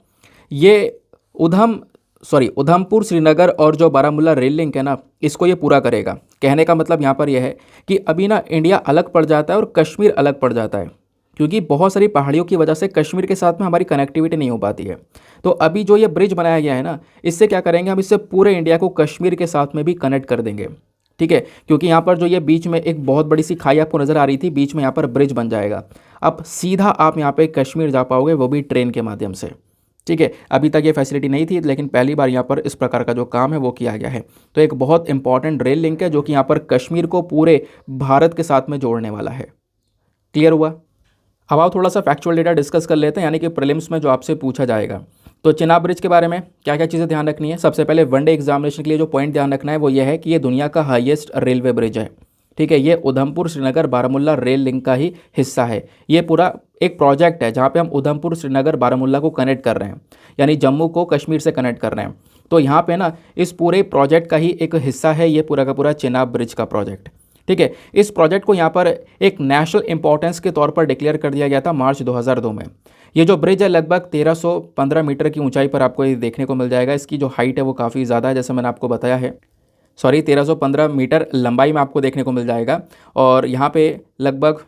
ये उधमपुर श्रीनगर और जो बारामूला रेल लिंक है ना, इसको ये पूरा करेगा। कहने का मतलब यहाँ पर यह है कि अभी ना इंडिया अलग पड़ जाता है और कश्मीर अलग पड़ जाता है, क्योंकि बहुत सारी पहाड़ियों की वजह से कश्मीर के साथ में हमारी कनेक्टिविटी नहीं हो पाती है। तो अभी जो ये ब्रिज बनाया गया है ना, इससे क्या करेंगे हम, इससे पूरे इंडिया को कश्मीर के साथ में भी कनेक्ट कर देंगे। ठीक है, क्योंकि यहाँ पर जो ये बीच में एक बहुत बड़ी सी खाई आपको नज़र आ रही थी, बीच में यहाँ पर ब्रिज बन जाएगा। अब सीधा आप यहाँ पे कश्मीर जा पाओगे, वो भी ट्रेन के माध्यम से। ठीक है, अभी तक ये फैसिलिटी नहीं थी, लेकिन पहली बार यहाँ पर इस प्रकार का जो काम है वो किया गया है। तो एक बहुत इंपॉर्टेंट रेल लिंक है जो कि यहाँ पर कश्मीर को पूरे भारत के साथ में जोड़ने वाला है। क्लियर हुआ? अब आओ थोड़ा सा फैक्चुअल डेटा डिस्कस कर लेते हैं, यानी कि प्रीलिम्स में जो आपसे पूछा जाएगा। तो चिनाब ब्रिज के बारे में क्या क्या चीज़ें ध्यान रखनी है। सबसे पहले वनडे एग्जामिनेशन के लिए जो पॉइंट ध्यान रखना है वो ये है कि ये दुनिया का हाईएस्ट रेलवे ब्रिज है। ठीक है, ये उधमपुर श्रीनगर बारामूला रेल लिंक का ही हिस्सा है। ये पूरा एक प्रोजेक्ट है जहाँ पे हम उधमपुर श्रीनगर बारामूला को कनेक्ट कर रहे हैं, यानी जम्मू को कश्मीर से कनेक्ट कर रहे हैं। तो यहाँ पे ना इस पूरे प्रोजेक्ट का ही एक हिस्सा है ये पूरा का पूरा चिनाब ब्रिज का प्रोजेक्ट। ठीक है, इस प्रोजेक्ट को यहाँ पर एक नेशनल इंपॉर्टेंस के तौर पर डिक्लेयर कर दिया गया था मार्च 2002 में। ये जो ब्रिज है लगभग 1315 मीटर की ऊंचाई पर आपको ये देखने को मिल जाएगा। इसकी जो हाइट है वो काफ़ी ज़्यादा है, जैसे मैंने आपको बताया है। 1315 मीटर लंबाई में आपको देखने को मिल जाएगा। और यहाँ पे लगभग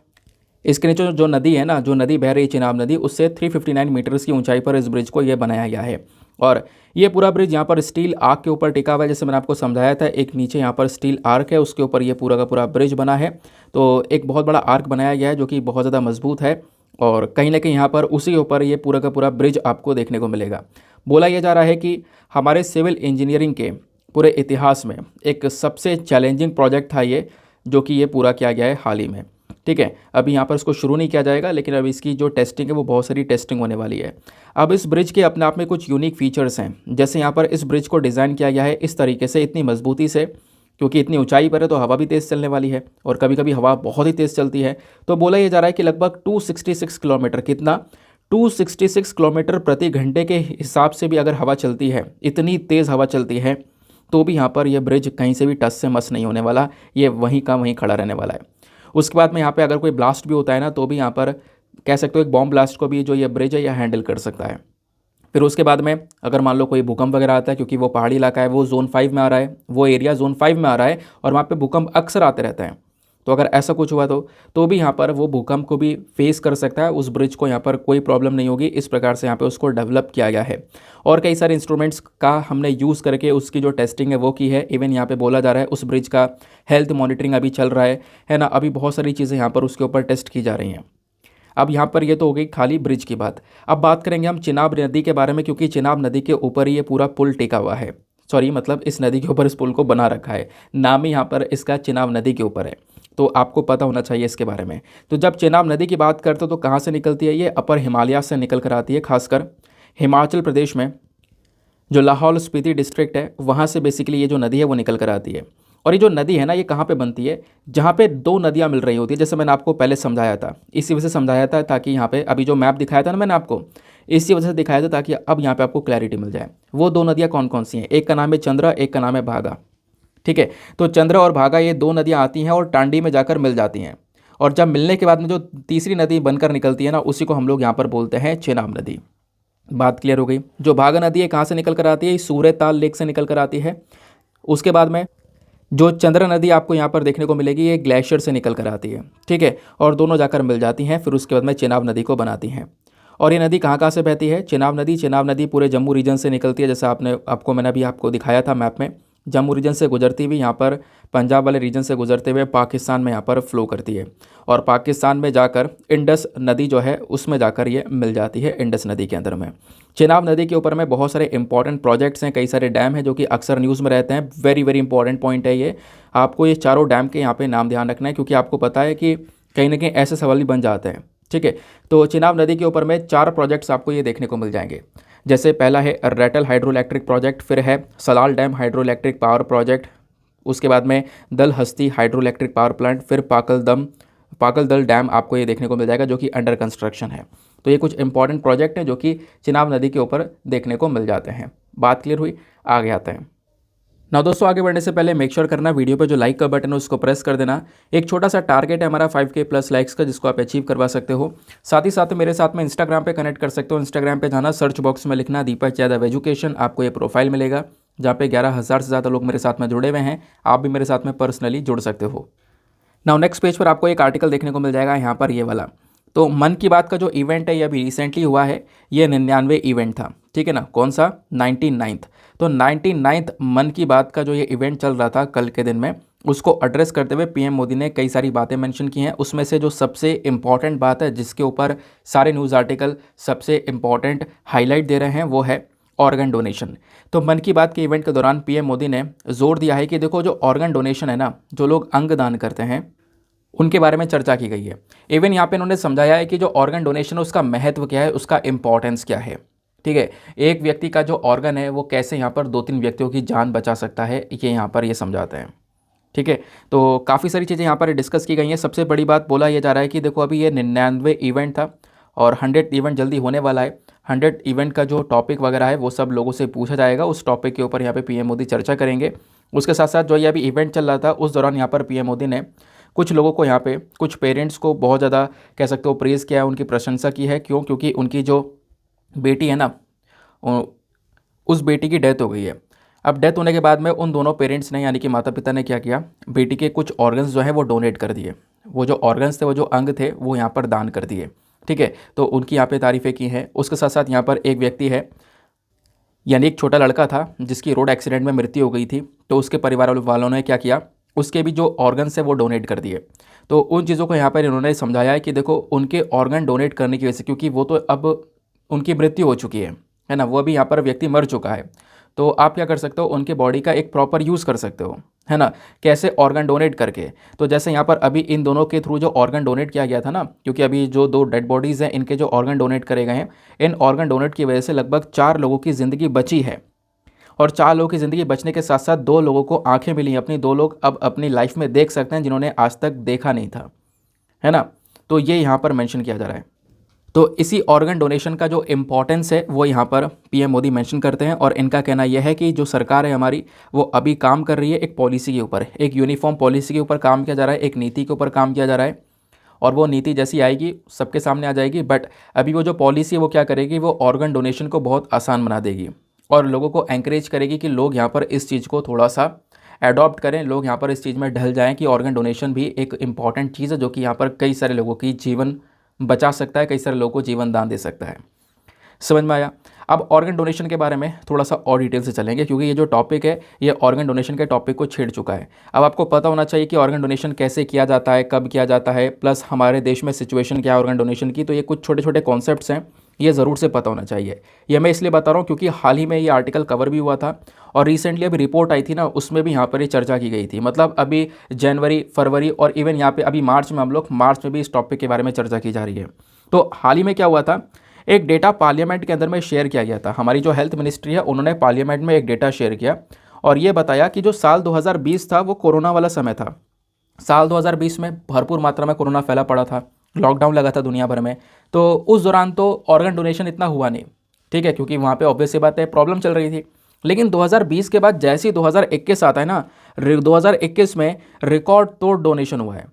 इसके नीचे जो नदी है ना, जो नदी बह रही है चिनाब नदी, उससे 359 मीटर्स की ऊंचाई पर इस ब्रिज को ये बनाया गया है। और ये पूरा ब्रिज यहाँ पर स्टील आर्क के ऊपर टिका हुआ है, जैसे मैंने आपको समझाया था। एक नीचे यहाँ पर स्टील आर्क है, उसके ऊपर ये पूरा का पूरा ब्रिज बना है। तो एक बहुत बड़ा आर्क बनाया गया है जो कि बहुत ज़्यादा मजबूत है, और कहीं ना कहीं यहाँ पर उसी के ऊपर ये पूरा का पूरा ब्रिज आपको देखने को मिलेगा। बोला यह जा रहा है कि हमारे सिविल इंजीनियरिंग के पूरे इतिहास में एक सबसे चैलेंजिंग प्रोजेक्ट था ये, जो कि ये पूरा किया गया है हाल ही में। ठीक है, अभी यहाँ पर इसको शुरू नहीं किया जाएगा, लेकिन अब इसकी जो टेस्टिंग है वो बहुत सारी टेस्टिंग होने वाली है। अब इस ब्रिज के अपने आप में कुछ यूनिक फीचर्स हैं, जैसे यहाँ पर इस ब्रिज को डिज़ाइन किया गया है इस तरीके से, इतनी मजबूती से, क्योंकि इतनी ऊंचाई पर है तो हवा भी तेज़ चलने वाली है, और कभी कभी हवा बहुत ही तेज़ चलती है। तो बोला यह जा रहा है कि लगभग 266 किलोमीटर, कितना, 266 किलोमीटर प्रति घंटे के हिसाब से भी अगर हवा चलती है, इतनी तेज़ हवा चलती है, तो भी यहाँ पर यह ब्रिज कहीं से भी टस से मस नहीं होने वाला, ये वहीं का वहीं खड़ा रहने वाला है। उसके बाद में यहाँ पे अगर कोई ब्लास्ट भी होता है ना, तो भी यहाँ पर कह सकते हो एक बॉम्ब ब्लास्ट को भी जो ये ब्रिज है यह हैंडल कर सकता है। फिर उसके बाद में अगर मान लो कोई भूकंप वगैरह आता है, क्योंकि वो पहाड़ी इलाका है, वो जोन 5 में आ रहा है, वो एरिया जोन 5 में आ रहा है, और वहाँ पे भूकंप अक्सर आते रहते हैं। तो अगर ऐसा कुछ हुआ तो भी यहाँ पर वो भूकंप को भी फेस कर सकता है, उस ब्रिज को यहाँ पर कोई प्रॉब्लम नहीं होगी। इस प्रकार से यहाँ पे उसको डेवलप किया गया है, और कई सारे इंस्ट्रूमेंट्स का हमने यूज़ करके उसकी जो टेस्टिंग है वो की है। इवन यहाँ पे बोला जा रहा है उस ब्रिज का हेल्थ मॉनिटरिंग अभी चल रहा है ना, अभी बहुत सारी चीज़ें यहाँ पर उसके ऊपर टेस्ट की जा रही हैं। अब यहाँ पर ये तो हो गई खाली ब्रिज की बात। अब बात करेंगे हम चिनाब नदी के बारे में, क्योंकि चिनाब नदी के ऊपर ये पूरा पुल टिका हुआ है। सॉरी, मतलब इस नदी के ऊपर इस पुल को बना रखा है, नाम ही यहाँ पर इसका चिनाब नदी के ऊपर है, तो आपको पता होना चाहिए इसके बारे में। तो जब चिनाब नदी की बात करते हो तो कहाँ से निकलती है, ये अपर हिमालय से निकल कर आती है, खासकर हिमाचल प्रदेश में जो लाहौल स्पीति डिस्ट्रिक्ट है वहाँ से बेसिकली ये जो नदी है वो निकल कर आती है। और ये जो नदी है ना, ये कहाँ पे बनती है, जहाँ पे दो नदियाँ मिल रही होती है, जैसे मैंने आपको पहले समझाया था। इसी वजह से समझाया था ताकि यहाँ पे अभी जो मैप दिखाया था ना मैंने आपको, इसी वजह से दिखाया था ताकि अब यहाँ पे आपको क्लैरिटी मिल जाए। वो दो नदियाँ कौन कौन सी हैं, एक का नाम है चंद्रा, एक का नाम है भागा। ठीक है, तो चंद्रा और भागा ये दो नदियाँ आती हैं और टांडी में जाकर मिल जाती हैं, और जब मिलने के बाद में जो तीसरी नदी बनकर निकलती है ना, उसी को हम लोग यहाँ पर बोलते हैं चेनाब नदी। बात क्लियर हो गई। जो भागा नदी है कहाँ से निकल कर आती है, सूर्यताल लेक से निकल कर आती है। उसके बाद में जो चंद्रा नदी आपको यहाँ पर देखने को मिलेगी, ये ग्लेशियर से निकल कर आती है। ठीक है, और दोनों जाकर मिल जाती हैं, फिर उसके बाद में चेनाब नदी को बनाती हैं। और ये नदी कहाँ कहाँ से बहती है, चेनाब नदी पूरे जम्मू रीजन से निकलती है, जैसा मैंने अभी आपको दिखाया था मैप में। जम्मू रीजन से गुजरती हुई यहाँ पर पंजाब वाले रीजन से गुजरते हुए पाकिस्तान में यहाँ पर फ्लो करती है, और पाकिस्तान में जाकर इंडस नदी जो है उसमें जाकर ये मिल जाती है इंडस नदी के अंदर में। चेनाब नदी के ऊपर में बहुत सारे इंपॉर्टेंट प्रोजेक्ट्स हैं, कई सारे डैम हैं जो कि अक्सर न्यूज़ में रहते हैं। वेरी वेरी इंपॉर्टेंट पॉइंट है ये। आपको ये चारों डैम के यहाँ पे नाम ध्यान रखना है, क्योंकि आपको पता है कि कहीं ना कहीं ऐसे सवाल भी बन जाते हैं। ठीक है, तो चेनाब नदी के ऊपर में 4 प्रोजेक्ट्स आपको ये देखने को मिल जाएंगे। जैसे पहला है रेटल हाइड्रो इलेक्ट्रिक प्रोजेक्ट, फिर है Salal dam hydro electric power project, उसके बाद में दल हस्ती हाइड्रो इलेक्ट्रिक पावर प्लांट, फिर पाकलदल डैम आपको ये देखने को मिल जाएगा जो कि अंडर कंस्ट्रक्शन है। तो ये कुछ इंपॉर्टेंट प्रोजेक्ट हैं जो कि चिनाब नदी के ऊपर देखने को मिल जाते हैं। बात क्लियर हुई, आगे आते हैं। ना दोस्तों, आगे बढ़ने से पहले मेक श्योर करना वीडियो पे जो लाइक का बटन है उसको प्रेस कर देना। एक छोटा सा टारगेट है हमारा 5K प्लस लाइक्स का, जिसको आप अचीव करवा सकते हो। साथ ही साथ मेरे साथ में इंस्टाग्राम पे कनेक्ट कर सकते हो। इंस्टाग्राम पे जाना, सर्च बॉक्स में लिखना दीपक यादव एजुकेशन, आपको ये प्रोफाइल मिलेगा जहाँ पे 11,000 से ज़्यादा लोग मेरे साथ में जुड़े हुए हैं। आप भी मेरे साथ में पर्सनली जुड़ सकते हो। नाउ नेक्स्ट पेज पर आपको एक आर्टिकल देखने को मिल जाएगा यहाँ पर, ये वाला। तो मन की बात का जो इवेंट है ये अभी रिसेंटली हुआ है। ये 99 इवेंट था, ठीक है ना। कौन सा? 99th। तो 99th मन की बात का जो ये इवेंट चल रहा था कल के दिन में, उसको एड्रेस करते हुए पीएम मोदी ने कई सारी बातें मेंशन की हैं। उसमें से जो सबसे इम्पॉर्टेंट बात है, जिसके ऊपर सारे न्यूज़ आर्टिकल सबसे इम्पॉर्टेंट हाईलाइट दे रहे हैं, वो है ऑर्गन डोनेशन। तो मन की बात के इवेंट के दौरान पीएम मोदी ने जोर दिया है कि देखो, जो ऑर्गन डोनेशन है ना, जो लोग अंग दान करते हैं उनके बारे में चर्चा की गई है। इवन यहाँ पे उन्होंने समझाया है कि जो ऑर्गन डोनेशन है उसका महत्व क्या है, उसका इंपॉर्टेंस क्या है। ठीक है, एक व्यक्ति का जो ऑर्गन है वो कैसे यहाँ पर 2-3 व्यक्तियों की जान बचा सकता है, ये यहाँ पर ये समझाते हैं। ठीक है, तो काफ़ी सारी चीज़ें यहाँ पर डिस्कस की गई हैं। सबसे बड़ी बात बोला यह जा रहा है कि देखो, अभी ये 99 इवेंट था और 100 इवेंट जल्दी होने वाला है। 100 इवेंट का जो टॉपिक वगैरह है वो सब लोगों से पूछा जाएगा। उस टॉपिक के ऊपर यहाँ पे पीएम मोदी चर्चा करेंगे। उसके साथ साथ जो ये अभी इवेंट चल रहा था उस दौरान यहाँ पर पीएम मोदी ने कुछ लोगों को, यहाँ पे कुछ पेरेंट्स को बहुत ज़्यादा कह सकते हो प्रेज़ किया है, उनकी प्रशंसा की है। क्यों? क्योंकि उनकी जो बेटी है ना, उस बेटी की डेथ हो गई है। अब डेथ होने के बाद में उन दोनों पेरेंट्स ने, यानी कि माता पिता ने क्या किया, बेटी के कुछ ऑर्गन्स जो हैं वो डोनेट कर दिए। वो जो ऑर्गन्स थे, वो जो अंग थे, वो यहाँ पर दान कर दिए। ठीक है, तो उनकी यहाँ पे तारीफ़ें की हैं। उसके साथ साथ यहाँ पर एक व्यक्ति है, यानी एक छोटा लड़का था जिसकी रोड एक्सीडेंट में मृत्यु हो गई थी। तो उसके परिवार वालों ने क्या किया, उसके भी जो ऑर्गन्स है वो डोनेट कर दिए। तो उन चीज़ों को यहाँ पर इन्होंने समझाया है कि देखो, उनके ऑर्गन डोनेट करने की वजह से, क्योंकि वो तो अब उनकी मृत्यु हो चुकी है ना, वो अभी यहाँ पर व्यक्ति मर चुका है। तो आप क्या कर सकते हो, उनके बॉडी का एक प्रॉपर यूज़ कर सकते हो, है ना। कैसे? ऑर्गन डोनेट करके। तो जैसे यहाँ पर अभी इन दोनों के थ्रू जो ऑर्गन डोनेट किया गया था ना, क्योंकि अभी जो 2 डेड बॉडीज़ हैं, इनके जो ऑर्गन डोनेट करे गए हैं, इन ऑर्गन डोनेट की वजह से लगभग 4 लोगों की ज़िंदगी बची है। और 4 लोगों की ज़िंदगी बचने के साथ साथ 2 लोगों को आंखें मिली अपनी। 2 लोग अब अपनी लाइफ में देख सकते हैं जिन्होंने आज तक देखा नहीं था, है ना। तो ये यहाँ पर मेंशन किया जा रहा है। तो इसी ऑर्गन डोनेशन का जो इम्पोर्टेंस है वो यहाँ पर पीएम मोदी मेंशन करते हैं। और इनका कहना यह है कि जो सरकार है हमारी, वो अभी काम कर रही है एक पॉलिसी के ऊपर, एक यूनिफॉर्म पॉलिसी के ऊपर काम किया जा रहा है, एक नीति के ऊपर काम किया जा रहा है। और वो नीति जैसी आएगी सबके सामने आ जाएगी। बट अभी वो जो पॉलिसी है वो क्या करेगी, वो ऑर्गन डोनेशन को बहुत आसान बना देगी और लोगों को एंकरेज करेगी कि लोग यहाँ पर इस चीज़ को थोड़ा सा एडॉप्ट करें, लोग यहाँ पर इस चीज़ में ढल जाएं कि ऑर्गन डोनेशन भी एक इम्पॉर्टेंट चीज़ है, जो कि यहाँ पर कई सारे लोगों की जीवन बचा सकता है, कई सारे लोगों को जीवन दान दे सकता है। समझ में आया? अब ऑर्गन डोनेशन के बारे में थोड़ा सा और डिटेल से चलेंगे, क्योंकि ये जो टॉपिक है ये ऑर्गन डोनेशन के टॉपिक को छेड़ चुका है। अब आपको पता होना चाहिए कि ऑर्गन डोनेशन कैसे किया जाता है, कब किया जाता है, प्लस हमारे देश में सिचुएशन क्या है ऑर्गन डोनेशन की। तो ये कुछ छोटे छोटे कॉन्सेप्ट्स हैं, ये ज़रूर से पता होना चाहिए। ये मैं इसलिए बता रहा हूँ क्योंकि हाल ही में ये आर्टिकल कवर भी हुआ था और रिसेंटली अभी रिपोर्ट आई थी ना, उसमें भी यहाँ पर ये चर्चा की गई थी। मतलब अभी जनवरी, फरवरी और इवन यहाँ पे अभी मार्च में, हम लोग मार्च में भी इस टॉपिक के बारे में चर्चा की जा रही है। तो हाल ही में क्या हुआ था, एक डेटा पार्लियामेंट के अंदर में शेयर किया गया था। हमारी जो हेल्थ मिनिस्ट्री है उन्होंने पार्लियामेंट में एक डेटा शेयर किया और ये बताया कि जो साल 2020 था वो कोरोना वाला समय था। साल 2020 में भरपूर मात्रा में कोरोना फैला पड़ा था, लॉकडाउन लगा था दुनिया भर में। तो उस दौरान तो ऑर्गन डोनेशन इतना हुआ नहीं, ठीक है, क्योंकि वहाँ पे ऑब्वियस सी बात है प्रॉब्लम चल रही थी। लेकिन 2020 के बाद जैसे ही 2021 आता है ना, 2021 में रिकॉर्ड तोड़ डोनेशन हुआ है।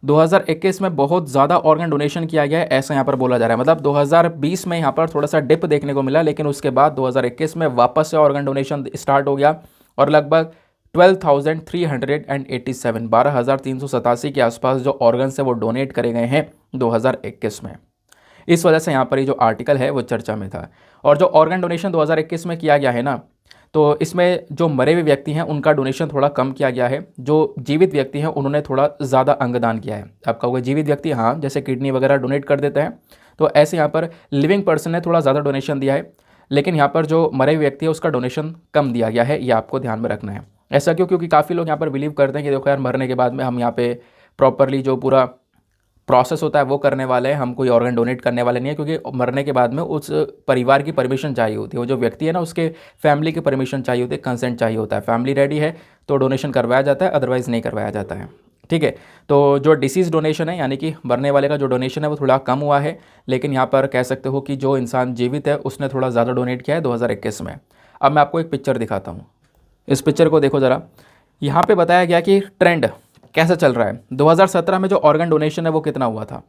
2021 में बहुत ज़्यादा ऑर्गन डोनेशन किया गया है, ऐसा यहाँ पर बोला जा रहा है। मतलब 2020 में यहाँ पर थोड़ा सा डिप देखने को मिला, लेकिन उसके बाद 2021 में वापस से ऑर्गन डोनेशन स्टार्ट हो गया और लगभग 12,387 12,387 के आसपास जो ऑर्गन्स है वो डोनेट करे गए हैं 2021 में। इस वजह से यहाँ पर ये जो आर्टिकल है वो चर्चा में था। और जो ऑर्गन डोनेशन 2021 में किया गया है ना, तो इसमें जो मरे हुए व्यक्ति हैं उनका डोनेशन थोड़ा कम किया गया है। जो जीवित व्यक्ति हैं उन्होंने थोड़ा ज़्यादा अंगदान किया है। आप कहोगे जीवित व्यक्ति, हाँ, जैसे किडनी वगैरह डोनेट कर देते हैं, तो ऐसे यहाँ पर लिविंग पर्सन ने थोड़ा ज़्यादा डोनेशन दिया है। लेकिन यहाँ पर जो मरे हुए व्यक्ति है उसका डोनेशन कम दिया गया है, ये आपको ध्यान में रखना है। ऐसा क्यों? क्योंकि काफ़ी लोग यहाँ पर बिलीव करते हैं कि देखो यार, मरने के बाद में हम यहाँ पे प्रॉपरली जो पूरा प्रोसेस होता है वो करने वाले हैं, हम कोई ऑर्गन डोनेट करने वाले नहीं है। क्योंकि मरने के बाद में उस परिवार की परमिशन चाहिए होती है, वो जो व्यक्ति है ना उसके फैमिली की परमिशन चाहिए होती है, कंसेंट चाहिए होता है। फैमिली रेडी है तो डोनेशन करवाया जाता है, अदरवाइज़ नहीं करवाया जाता है। ठीक है, तो जो डिसीज़ डोनेशन है, यानी कि मरने वाले का जो डोनेशन है वो थोड़ा कम हुआ है। लेकिन यहाँ पर कह सकते हो कि जो इंसान जीवित है उसने थोड़ा ज़्यादा डोनेट किया है 2021 में। अब मैं आपको एक पिक्चर दिखाता हूँ। इस पिक्चर को देखो ज़रा, यहाँ पे बताया गया कि ट्रेंड कैसा चल रहा है। 2017 में जो ऑर्गन डोनेशन है वो कितना हुआ था,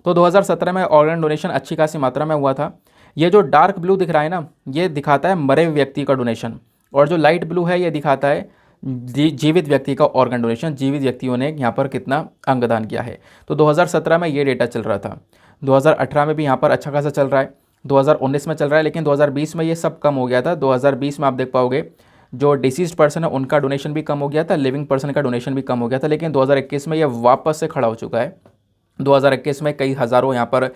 तो 2017 में ऑर्गन डोनेशन अच्छी खासी मात्रा में हुआ था। ये जो डार्क ब्लू दिख रहा है ना, ये दिखाता है मरे हुए व्यक्ति का डोनेशन, और जो लाइट ब्लू है ये दिखाता है जीवित व्यक्ति का ऑर्गन डोनेशन, जीवित व्यक्तियों ने यहाँ पर कितना अंगदान किया है। तो 2017 में ये डेटा चल रहा था, 2018 में भी यहाँ पर अच्छा खासा चल रहा है, 2019 में चल रहा है, लेकिन 2020 में ये सब कम हो गया था। 2020 में आप देख पाओगे जो डिसीज्ड पर्सन है उनका डोनेशन भी कम हो गया था, लिविंग पर्सन का डोनेशन भी कम हो गया था, लेकिन 2021 में ये वापस से खड़ा हो चुका है। 2021 में कई हज़ारों यहाँ पर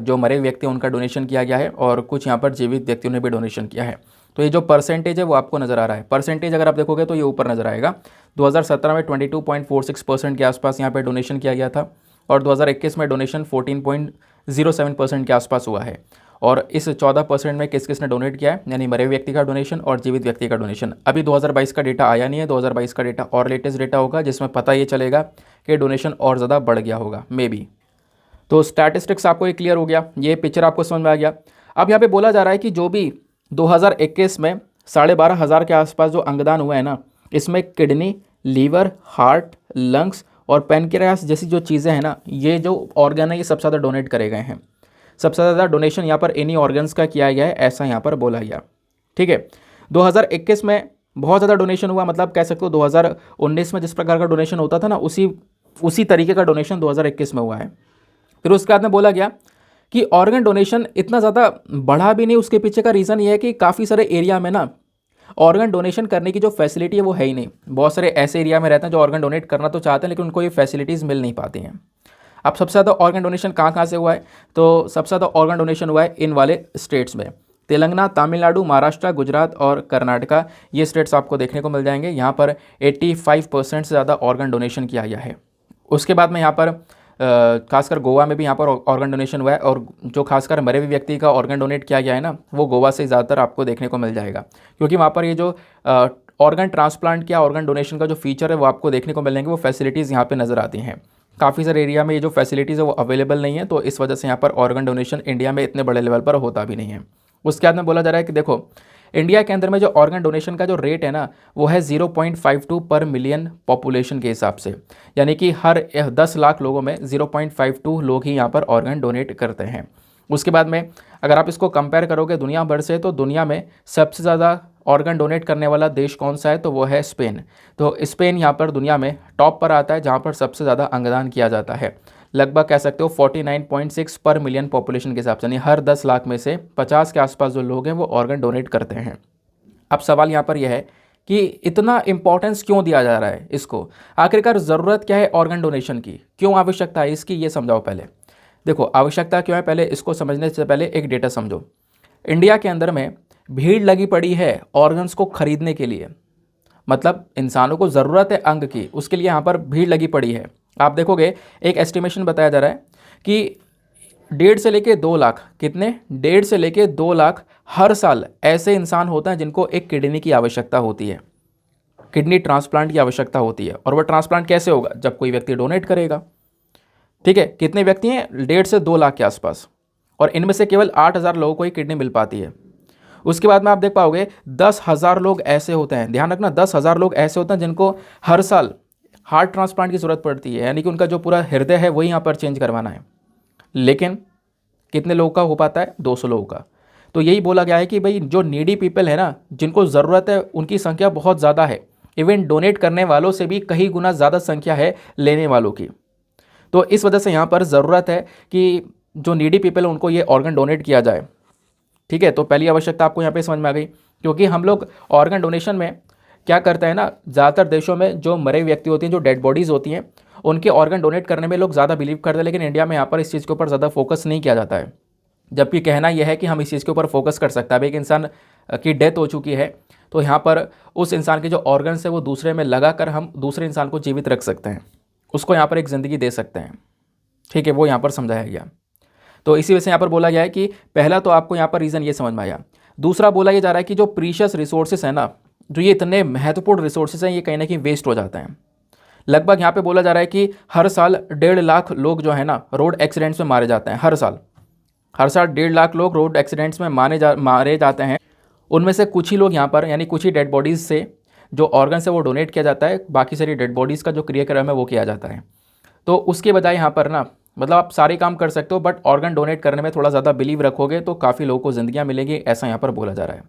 जो मरे व्यक्ति हैं उनका डोनेशन किया गया है, और कुछ यहाँ पर जीवित व्यक्तियों ने भी डोनेशन किया है। तो ये जो परसेंटेज है वो आपको नज़र आ रहा है। परसेंटेज अगर आप देखोगे तो ये ऊपर नज़र आएगा। 2017 में 22.46% के आसपास यहाँ पर डोनेशन किया गया था, और 2021 में डोनेशन 14.07% के आसपास हुआ है। और इस 14% में किस किस ने डोनेट किया है, यानी मरे व्यक्ति का डोनेशन और जीवित व्यक्ति का डोनेशन। अभी 2022 का डेटा आया नहीं है, 2022 का डेटा और लेटेस्ट डेटा होगा जिसमें पता ये चलेगा कि डोनेशन और ज़्यादा बढ़ गया होगा मे बी। तो स्टैटिस्टिक्स आपको ये क्लियर हो गया, ये पिक्चर आपको समझ में आ गया। अब यहाँ पे बोला जा रहा है कि जो भी 2021 में 12,500 के आसपास जो अंगदान हुआ है ना, इसमें किडनी, लीवर, हार्ट, लंग्स और पैनक्रियास जैसी जो चीज़ें हैं ना, ये जो ऑर्गन है ये सबसे ज़्यादा डोनेट करे गए हैं। सबसे ज़्यादा डोनेशन यहाँ पर इन्हीं ऑर्गन्स का किया गया है, ऐसा यहाँ पर बोला गया। ठीक है, 2021 में बहुत ज़्यादा डोनेशन हुआ, मतलब कह सकते हो 2019 में जिस प्रकार का डोनेशन होता था ना, उसी तरीके का डोनेशन 2021 में हुआ है। फिर उसके बाद में बोला गया कि ऑर्गन डोनेशन इतना ज़्यादा बढ़ा भी नहीं। उसके पीछे का रीज़न ये है कि काफ़ी सारे एरिया में ना ऑर्गन डोनेशन करने की जो फैसिलिटी है वो है ही नहीं। बहुत सारे ऐसे एरिया में रहते हैं जो ऑर्गन डोनेट करना तो चाहते हैं, लेकिन उनको ये फैसिलिटीज़ मिल नहीं पाती हैं। अब सबसे ज़्यादा ऑर्गन डोनेशन कहाँ से हुआ है, तो सबसे ज़्यादा ऑर्गन डोनेशन हुआ है इन वाले स्टेट्स में, तेलंगाना, तमिलनाडु, महाराष्ट्र, गुजरात और कर्नाटका। ये स्टेट्स आपको देखने को मिल जाएंगे। यहाँ पर 85% से ज़्यादा ऑर्गन डोनेशन किया गया है। उसके बाद में यहाँ पर खासकर गोवा में भी यहाँ पर ऑर्गन डोनेशन हुआ है, और जो खासकर मरे हुए व्यक्ति का ऑर्गन डोनेट किया गया है ना, वो गोवा से ज़्यादातर आपको देखने को मिल जाएगा, क्योंकि वहाँ पर ये जो ऑर्गन ट्रांसप्लांट या ऑर्गन डोनेशन का जो फीचर है वो आपको देखने को मिलेंगे। वो फैसिलिटीज़ यहाँ पे नज़र आती हैं। काफ़ी सारे एरिया में ये जो फैसिलिटीज़ है वो अवेलेबल नहीं है, तो इस वजह से यहाँ पर ऑर्गन डोनेशन इंडिया में इतने बड़े लेवल पर होता भी नहीं है। उसके बाद में बोला जा रहा है कि देखो, इंडिया के अंदर में जो ऑर्गन डोनेशन का जो रेट है ना, वो है 0.52 पर मिलियन पॉपुलेशन के हिसाब से, यानी कि हर 10 लाख लोगों में 0.52 लोग ही यहाँ पर ऑर्गन डोनेट करते हैं। उसके बाद में अगर आप इसको कंपेयर करोगे दुनिया भर से, तो दुनिया में सबसे ज़्यादा ऑर्गन डोनेट करने वाला देश कौन सा है, तो वो है स्पेन। तो स्पेन यहाँ पर दुनिया में टॉप पर आता है, जहाँ पर सबसे ज़्यादा अंगदान किया जाता है। लगभग कह सकते हो 49.6 पर मिलियन पॉपुलेशन के हिसाब से, यानी हर 10 लाख में से 50 के आसपास जो लोग हैं वो ऑर्गन डोनेट करते हैं। अब सवाल यहाँ पर यह है कि इतना इंपॉर्टेंस क्यों दिया जा रहा है इसको, आखिरकार ज़रूरत क्या है ऑर्गन डोनेशन की, क्यों आवश्यकता है इसकी, ये समझाओ पहले। देखो, आवश्यकता क्यों है, पहले इसको समझने से पहले एक डेटा समझो। इंडिया के अंदर में भीड़ लगी पड़ी है ऑर्गन्स को खरीदने के लिए, मतलब इंसानों को ज़रूरत है अंग की, उसके लिए यहाँ पर भीड़ लगी पड़ी है। आप देखोगे एक एस्टिमेशन बताया जा रहा है कि 1.5 से लेके 2 लाख, कितने, 1.5 से लेके 2 लाख हर साल ऐसे इंसान होते हैं जिनको एक किडनी की आवश्यकता होती है, किडनी ट्रांसप्लांट की आवश्यकता होती है। और वह ट्रांसप्लांट कैसे होगा, जब कोई व्यक्ति डोनेट करेगा। ठीक है, कितने व्यक्ति हैं, 1.5 से 2 लाख के आसपास, और इनमें से केवल 8,000 लोगों को ही किडनी मिल पाती है। उसके बाद में आप देख पाओगे 10,000 लोग ऐसे होते हैं, ध्यान रखना, 10,000 लोग ऐसे होते हैं जिनको हर साल हार्ट ट्रांसप्लांट की ज़रूरत पड़ती है, यानी कि उनका जो पूरा हृदय है वही यहाँ पर चेंज करवाना है। लेकिन कितने लोगों का हो पाता है, 200 लोगों का। तो यही बोला गया है कि भाई जो नीडी पीपल है ना, जिनको ज़रूरत है, उनकी संख्या बहुत ज़्यादा है। इवन डोनेट करने वालों से भी कई गुना ज़्यादा संख्या है लेने वालों की। तो इस वजह से यहाँ पर ज़रूरत है कि जो नीडी पीपल है उनको ये ऑर्गन डोनेट किया जाए। ठीक है, तो पहली आवश्यकता आपको यहाँ पे समझ में आ गई, क्योंकि हम लोग ऑर्गन डोनेशन में क्या करते हैं ना, ज़्यादातर देशों में जो मरे व्यक्ति होती हैं, जो डेड बॉडीज़ होती हैं, उनके ऑर्गन डोनेट करने में लोग ज़्यादा बिलीव करते हैं, लेकिन इंडिया में यहाँ पर इस चीज़ के ऊपर ज़्यादा फोकस नहीं किया जाता है। जबकि कहना यह है कि हम इस चीज़ के ऊपर फोकस कर सकते हैं। अब एक इंसान की डेथ हो चुकी है, तो यहाँ पर उस इंसान के जो ऑर्गन्स है वो दूसरे में लगा कर हम दूसरे इंसान को जीवित रख सकते हैं, उसको यहाँ पर एक ज़िंदगी दे सकते हैं। ठीक है, वो यहाँ पर समझाया गया। तो इसी वजह से यहाँ पर बोला गया है कि पहला तो आपको यहाँ पर रीज़न ये समझ में आया। दूसरा बोला ये जा रहा है कि जो प्रीशियस रिसोर्सेस है ना, जो ये इतने महत्वपूर्ण रिसोर्सेज हैं, ये कहीं ना कहीं वेस्ट हो जाते हैं। लगभग यहाँ पे बोला जा रहा है कि हर साल 1.5 लाख लोग जो है ना रोड एक्सीडेंट्स में मारे जाते हैं। हर साल 1.5 लाख लोग रोड एक्सीडेंट्स में मारे जाते हैं। उनमें से कुछ ही लोग यहाँ पर, यानी कुछ ही डेड बॉडीज़ से जो ऑर्गन है वो डोनेट किया जाता है, बाकी सारी डेड बॉडीज़ का जो क्रियाक्रम है वो किया जाता है। तो उसके बजाय यहाँ पर ना मतलब आप सारे काम कर सकते हो, बट ऑर्गन डोनेट करने में थोड़ा ज़्यादा बिलीव रखोगे तो काफ़ी लोगों को ज़िंदगियाँ मिलेंगी, ऐसा यहाँ पर बोला जा रहा है।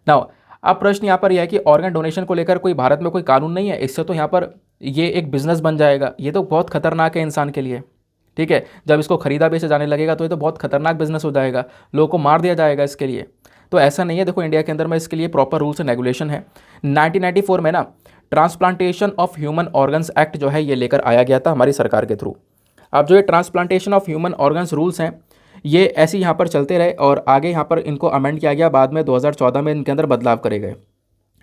नाउ अब प्रश्न यहाँ पर यह है कि ऑर्गन डोनेशन को लेकर कोई भारत में कोई कानून नहीं है, इससे तो यहाँ पर ये एक बिजनेस बन जाएगा, ये तो बहुत खतरनाक है इंसान के लिए। ठीक है, जब इसको खरीदा बेचा जाने लगेगा तो ये तो बहुत खतरनाक बिजनेस हो जाएगा, लोगों को मार दिया जाएगा इसके लिए। तो ऐसा नहीं है, देखो इंडिया के अंदर में इसके लिए प्रॉपर रूल्स एंड रेगुलेशन है। 1994 में ना transplantation of human organs act जो है ये लेकर आया गया था हमारी सरकार के थ्रू। अब जो ये transplantation of human organs rules हैं ये ऐसे यहाँ पर चलते रहे और आगे यहाँ पर इनको अमेंड किया गया, बाद में 2014 में इनके अंदर बदलाव करे गए,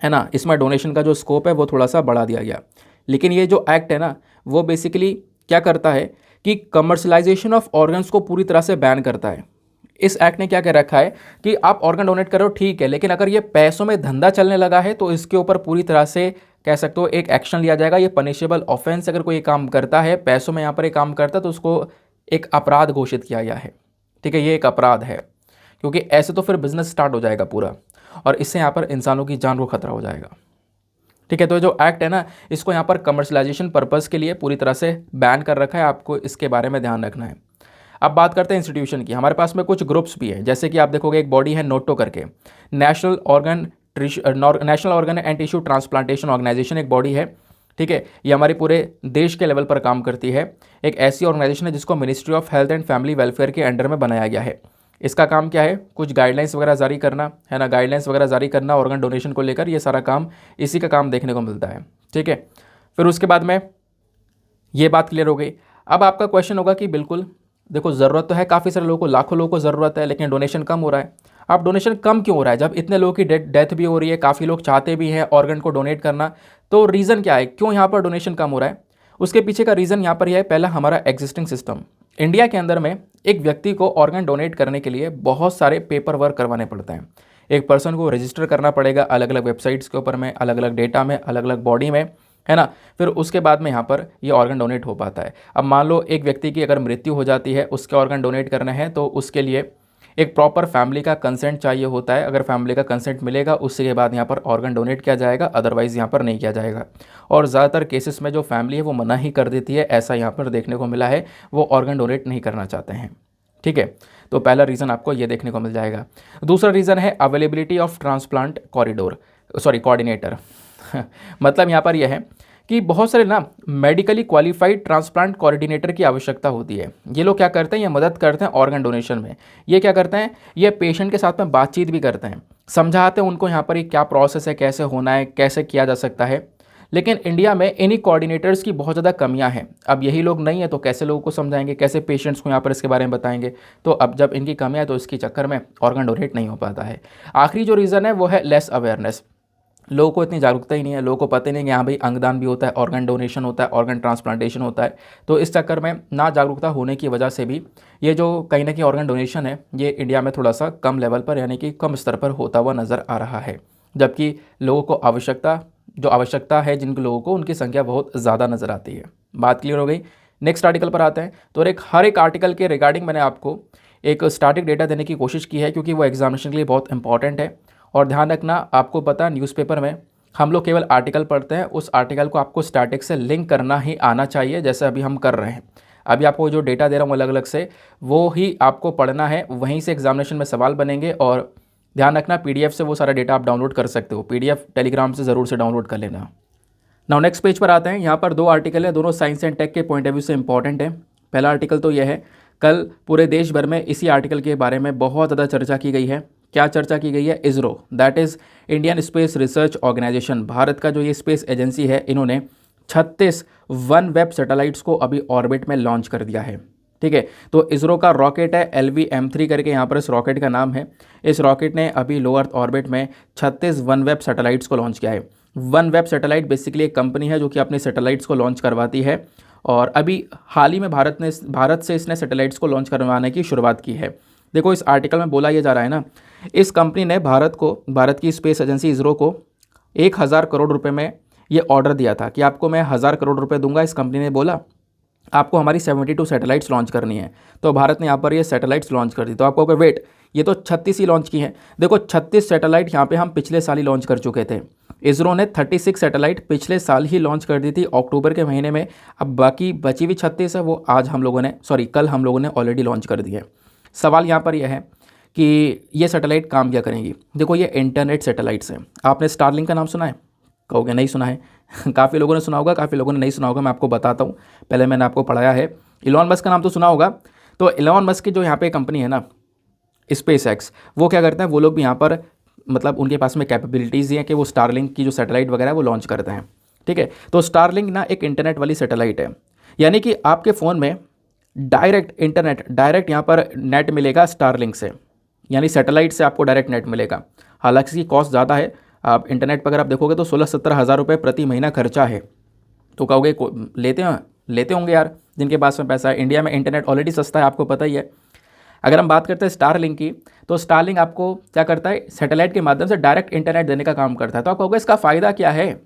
है ना। इसमें डोनेशन का जो स्कोप है वो थोड़ा सा बढ़ा दिया गया। लेकिन ये जो एक्ट है ना वो बेसिकली क्या करता है कि कमर्शलाइजेशन ऑफ ऑर्गन्स को पूरी तरह से बैन करता है। इस एक्ट ने क्या कह रखा है कि आप ऑर्गन डोनेट करो ठीक है, लेकिन अगर ये पैसों में धंधा चलने लगा है तो इसके ऊपर पूरी तरह से कह सकते हो एक एक्शन लिया जाएगा। ये पनिशेबल ऑफेंस, अगर कोई काम करता है पैसों में यहाँ पर एक काम करता है तो उसको एक अपराध घोषित किया गया है। ठीक है, ये एक अपराध है, क्योंकि ऐसे तो फिर बिजनेस स्टार्ट हो जाएगा पूरा और इससे यहाँ पर इंसानों की जान को खतरा हो जाएगा। ठीक है, तो जो एक्ट है ना इसको यहाँ पर कमर्शलाइजेशन पर्पज़ के लिए पूरी तरह से बैन कर रखा है, आपको इसके बारे में ध्यान रखना है। अब बात करते हैं इंस्टीट्यूशन की। हमारे पास में कुछ ग्रुप्स भी हैं, जैसे कि आप देखोगे एक बॉडी है नोटो करके, National Organ and Tissue Transplantation Organisation एक बॉडी है। ठीक है, ये हमारे पूरे देश के लेवल पर काम करती है। एक ऐसी ऑर्गेनाइजेशन है जिसको ministry of health and family welfare के अंडर में बनाया गया है। इसका काम क्या है, कुछ गाइडलाइंस वगैरह जारी करना, है ना, गाइडलाइंस वगैरह जारी करना ऑर्गन डोनेशन को लेकर, ये सारा काम इसी का काम देखने को मिलता है। ठीक है, फिर उसके बाद में ये बात क्लियर हो गई। अब आपका क्वेश्चन होगा कि बिल्कुल देखो ज़रूरत तो है, काफ़ी सारे लोगों को, लाखों लोगों को ज़रूरत है, लेकिन डोनेशन कम हो रहा है। अब डोनेशन कम क्यों हो रहा है जब इतने लोगों की डेथ भी हो रही है, काफ़ी लोग चाहते भी हैं ऑर्गन को डोनेट करना, तो रीज़न क्या है, क्यों यहाँ पर डोनेशन कम हो रहा है? उसके पीछे का रीज़न यहाँ पर यह है, पहला हमारा एग्जिस्टिंग सिस्टम। इंडिया के अंदर में एक व्यक्ति को ऑर्गन डोनेट करने के लिए बहुत सारे पेपर वर्क करवाने पड़ते हैं। एक पर्सन को रजिस्टर करना पड़ेगा अलग अलग वेबसाइट्स के ऊपर में, अलग अलग डेटा में, अलग अलग बॉडी में, है ना। फिर उसके बाद में यहाँ पर ये ऑर्गन डोनेट हो पाता है। अब मान लो एक व्यक्ति की अगर मृत्यु हो जाती है, उसके ऑर्गन डोनेट करने हैं, तो उसके लिए एक प्रॉपर फैमिली का कंसेंट चाहिए होता है। अगर फैमिली का कंसेंट मिलेगा उसके बाद यहाँ पर ऑर्गन डोनेट किया जाएगा, अदरवाइज़ यहाँ पर नहीं किया जाएगा। और ज़्यादातर केसेस में जो फैमिली है वो मना ही कर देती है, ऐसा यहाँ पर देखने को मिला है, वो ऑर्गन डोनेट नहीं करना चाहते हैं। ठीक है, तो पहला रीज़न आपको ये देखने को मिल जाएगा। दूसरा रीज़न है अवेलेबिलिटी ऑफ ट्रांसप्लांट कोऑर्डिनेटर मतलब यहाँ पर यह है कि बहुत सारे ना मेडिकली क्वालिफाइड ट्रांसप्लांट कोऑर्डिनेटर की आवश्यकता होती है। ये लोग क्या करते हैं, ये मदद करते हैं ऑर्गन डोनेशन में। ये क्या करते हैं, ये पेशेंट के साथ में बातचीत भी करते हैं, समझाते हैं उनको यहाँ पर ये क्या प्रोसेस है, कैसे होना है, कैसे किया जा सकता है। लेकिन इंडिया में इन्हीं कोऑर्डिनेटर्स की बहुत ज़्यादा कमियां हैं। अब यही लोग नहीं है तो कैसे लोगों को समझाएंगे, कैसे पेशेंट्स को यहाँ पर इसके बारे में बताएंगे। तो अब जब इनकी कमियां है तो इसके चक्कर में ऑर्गन डोनेट नहीं हो पाता है। आखिरी जो रीज़न है वो है लेस अवेयरनेस। लोगों को इतनी जागरूकता ही नहीं है, लोगों को पता ही नहीं कि हाँ भाई अंगदान भी होता है, ऑर्गन डोनेशन होता है, ऑर्गन ट्रांसप्लांटेशन होता है। तो इस चक्कर में ना जागरूकता होने की वजह से भी ये जो कहीं ना कहीं ऑर्गन डोनेशन है ये इंडिया में थोड़ा सा कम लेवल पर यानी कि कम स्तर पर होता हुआ नज़र आ रहा है। जबकि लोगों को आवश्यकता है जिन लोगों को, उनकी संख्या बहुत ज़्यादा नज़र आती है। बात क्लियर हो गई। नेक्स्ट आर्टिकल पर आते हैं। तो हर एक आर्टिकल के रिगार्डिंग मैंने आपको एक स्टैटिक डेटा देने की कोशिश की है, क्योंकि वो एग्जामिनेशन के लिए बहुत इंपॉर्टेंट है। और ध्यान रखना, आपको पता न्यूज़पेपर में हम लोग केवल आर्टिकल पढ़ते हैं, उस आर्टिकल को आपको स्टैटिक से लिंक करना ही आना चाहिए, जैसे अभी हम कर रहे हैं। अभी आपको जो डेटा दे रहा हूँ अलग अलग से, वो ही आपको पढ़ना है, वहीं से एग्जामिनेशन में सवाल बनेंगे। और ध्यान रखना पीडीएफ से वो सारा डेटा आप डाउनलोड कर सकते हो, पीडीएफ टेलीग्राम से ज़रूर से डाउनलोड कर लेना। नाउ नेक्स्ट पेज पर आते हैं। यहाँ पर 2 आर्टिकल है, दोनों साइंस एंड टेक के पॉइंट ऑफ व्यू से इंपॉर्टेंट है। पहला आर्टिकल तो यह है, कल पूरे देश भर में इसी आर्टिकल के बारे में बहुत ज़्यादा चर्चा की गई है। क्या चर्चा की गई है? ISRO, that is Indian Space Research Organisation, Bharat का जो ये स्पेस एजेंसी है, इन्होंने 36 वन वेब सैटेलाइट्स को अभी ऑर्बिट में लॉन्च कर दिया है। ठीक है, तो इसरो का रॉकेट है LV-M3 करके, यहाँ पर इस रॉकेट का नाम है। इस रॉकेट ने अभी लो अर्थ ऑर्बिट में 36 वन वेब सैटेलाइट्स को लॉन्च किया है। वन वेब सैटेलाइट बेसिकली एक कंपनी है जो कि अपने सैटेलाइट्स को लॉन्च करवाती है, और अभी हाल ही में भारत से इसने सैटेलाइट्स को लॉन्च करवाने की शुरुआत की है। देखो इस आर्टिकल में बोला ये जा रहा है ना, इस कंपनी ने भारत की स्पेस एजेंसी इसरो को 1000 करोड़ रुपए में ये ऑर्डर दिया था कि आपको मैं 1000 करोड़ रुपए दूंगा, इस कंपनी ने बोला। आपको हमारी 72 सैटेलाइट्स लॉन्च करनी है। तो भारत ने यहाँ पर ये सैटेलाइट्स लॉन्च कर दी। तो आपको वेट, ये तो 36 ही लॉन्च की हैं। देखो 36 सैटेलाइट यहाँ पे हम पिछले साल ही लॉन्च कर चुके थे। इसरो ने 36 सैटेलाइट पिछले साल ही लॉन्च कर दी थी अक्टूबर के महीने में। अब बाकी बची हुई 36 है वो आज हम लोगों ने कल हम लोगों ने ऑलरेडी लॉन्च कर दी है। सवाल यहाँ पर यह है कि ये सैटेलाइट काम क्या करेंगी। देखो ये इंटरनेट सैटेलाइट्स हैं। आपने स्टारलिंक का नाम सुना है? कहोगे नहीं सुना है। काफ़ी लोगों ने सुना होगा, काफ़ी लोगों ने नहीं सुना होगा। मैं आपको बताता हूँ, पहले मैंने आपको पढ़ाया है। इलॉन मस्क का नाम तो सुना होगा। तो इलॉन मस्क की जो यहाँ पे कंपनी है ना स्पेस एक्स, वो क्या करते हैं, वो लोग भी यहाँ पर मतलब उनके पास में कैपेबिलिटीज़ हैं कि वो स्टारलिंक की जो सैटेलाइट वगैरह है वो लॉन्च करते हैं। ठीक है, तो स्टारलिंक ना एक इंटरनेट वाली सैटेलाइट है, यानी कि आपके फ़ोन में डायरेक्ट इंटरनेट, डायरेक्ट यहाँ पर नेट मिलेगा स्टारलिंक से, यानी सैटेलाइट से आपको डायरेक्ट नेट मिलेगा। हालांकि इसकी कॉस्ट ज़्यादा है। आप इंटरनेट पर अगर आप देखोगे तो 16-17 हज़ार रुपये प्रति महीना खर्चा है। तो कहोगे लेते होंगे यार जिनके पास में पैसा है। इंडिया में इंटरनेट ऑलरेडी सस्ता है, आपको पता ही है। अगर हम बात करते हैं स्टारलिंक की, तो स्टारलिंक आपको क्या करता है, सैटेलाइट के माध्यम से डायरेक्ट इंटरनेट देने का काम करता है। तो आप कहोगे इसका फ़ायदा क्या है?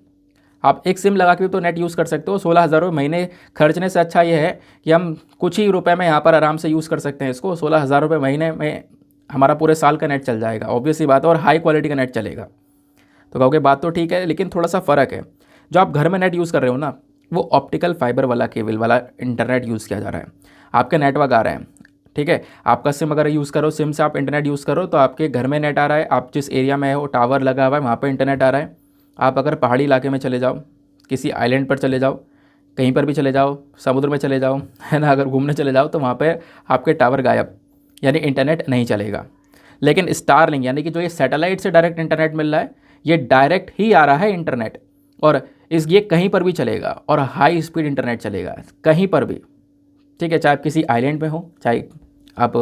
आप एक सिम लगा के तो नेट यूज़ कर सकते हो। 16,000 रुपये महीने खर्चने से अच्छा ये है कि हम कुछ ही रुपए में यहाँ पर आराम से यूज़ कर सकते हैं इसको। 16,000 रुपये महीने में हमारा पूरे साल का नेट चल जाएगा, ऑब्वियस सी बात है, और हाई क्वालिटी का नेट चलेगा। तो कहोगे बात तो ठीक है, लेकिन थोड़ा सा फ़र्क है। जो आप घर में नेट यूज़ कर रहे हो ना, वो ऑप्टिकल फाइबर वाला केबल वाला इंटरनेट यूज़ किया जा रहा है। आपके नेटवर्क आ रहे हैं, ठीक है। आपका सिम अगर यूज़ करो, सिम से आप इंटरनेट यूज़ करो, तो आपके घर में नेट आ रहा है। आप जिस एरिया में हो टावर लगा हुआ है वहाँ पर इंटरनेट आ रहा है। आप अगर पहाड़ी इलाके में चले जाओ, किसी आइलैंड पर चले जाओ, कहीं पर भी चले जाओ, समुद्र में चले जाओ, है ना, अगर घूमने चले जाओ, तो वहाँ पर आपके टावर गायब, यानी इंटरनेट नहीं चलेगा। लेकिन स्टारलिंक यानी कि जो ये सैटेलाइट से डायरेक्ट इंटरनेट मिल रहा है, ये डायरेक्ट ही आ रहा है इंटरनेट, और ये कहीं पर भी चलेगा और हाई स्पीड इंटरनेट चलेगा कहीं पर भी। ठीक है, चाहे आप किसी आइलैंड में हो, चाहे आप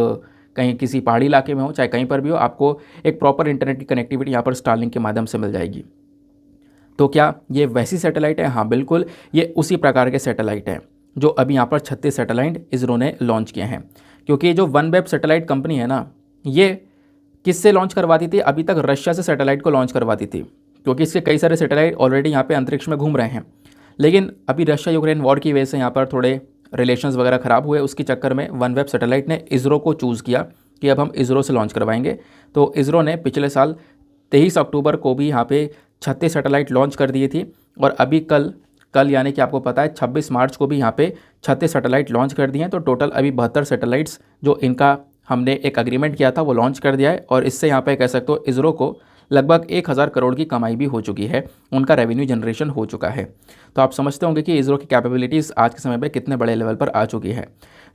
कहीं किसी पहाड़ी इलाके में हो, चाहे कहीं पर भी हो, आपको एक प्रॉपर इंटरनेट की कनेक्टिविटी यहाँ पर स्टारलिंक के माध्यम से मिल जाएगी। तो क्या ये वैसी सैटेलाइट है? हाँ बिल्कुल, ये उसी प्रकार के सैटेलाइट हैं जो अभी यहाँ पर 36 सैटेलाइट इसरो ने लॉन्च किए हैं। क्योंकि जो वनवेब सैटेलाइट कंपनी है ना, ये किससे लॉन्च करवाती थी? अभी तक रशिया से सैटेलाइट को लॉन्च करवाती थी, क्योंकि इसके कई सारे सैटेलाइट ऑलरेडी यहाँ पे अंतरिक्ष में घूम रहे हैं। लेकिन अभी रशिया यूक्रेन वॉर की वजह से यहाँ पर थोड़े रिलेशंस वगैरह ख़राब हुए, उसके चक्कर में वनवेब सैटेलाइट ने इसरो को चूज़ किया कि अब हम इसरो से लॉन्च करवाएंगे। तो इसरो ने पिछले साल 23 अक्टूबर को भी यहाँ पे 36 सैटेलाइट लॉन्च कर दिए थी, और अभी कल यानी कि आपको पता है 26 मार्च को भी यहाँ पे 36 सैटेलाइट लॉन्च कर दिए हैं। तो टोटल अभी 72 सैटेलाइट्स जो इनका हमने एक अग्रीमेंट किया था वो लॉन्च कर दिया है, और इससे यहाँ पे कह सकते हो इसरो को लगभग 1,000 करोड़ की कमाई भी हो चुकी है, उनका रेवेन्यू जनरेशन हो चुका है। तो आप समझते होंगे कि इसरो की कैपेबिलिटीज़ आज के समय पे कितने बड़े लेवल पर आ चुकी है।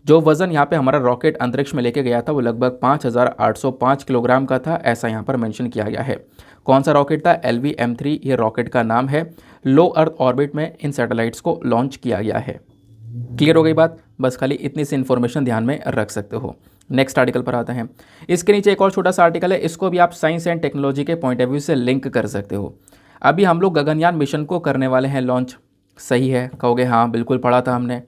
जो वज़न यहाँ पे हमारा रॉकेट अंतरिक्ष में लेके गया था वो लगभग 5,805 किलोग्राम का था, ऐसा यहाँ पर मेंशन किया गया है। कौन सा रॉकेट था? LV-M3 ये रॉकेट का नाम है। लो अर्थ ऑर्बिट में इन सैटेलाइट्स को लॉन्च किया गया है। क्लियर हो गई बात? बस खाली इतनी सी इन्फॉर्मेशन ध्यान में रख सकते हो। नेक्स्ट आर्टिकल पर आते हैं। इसके नीचे एक और छोटा सा आर्टिकल है, इसको भी आप साइंस एंड टेक्नोलॉजी के पॉइंट ऑफ व्यू से लिंक कर सकते हो। अभी हम लोग गगनयान मिशन को करने वाले हैं लॉन्च, सही है? कहोगे हाँ बिल्कुल पढ़ा था हमने।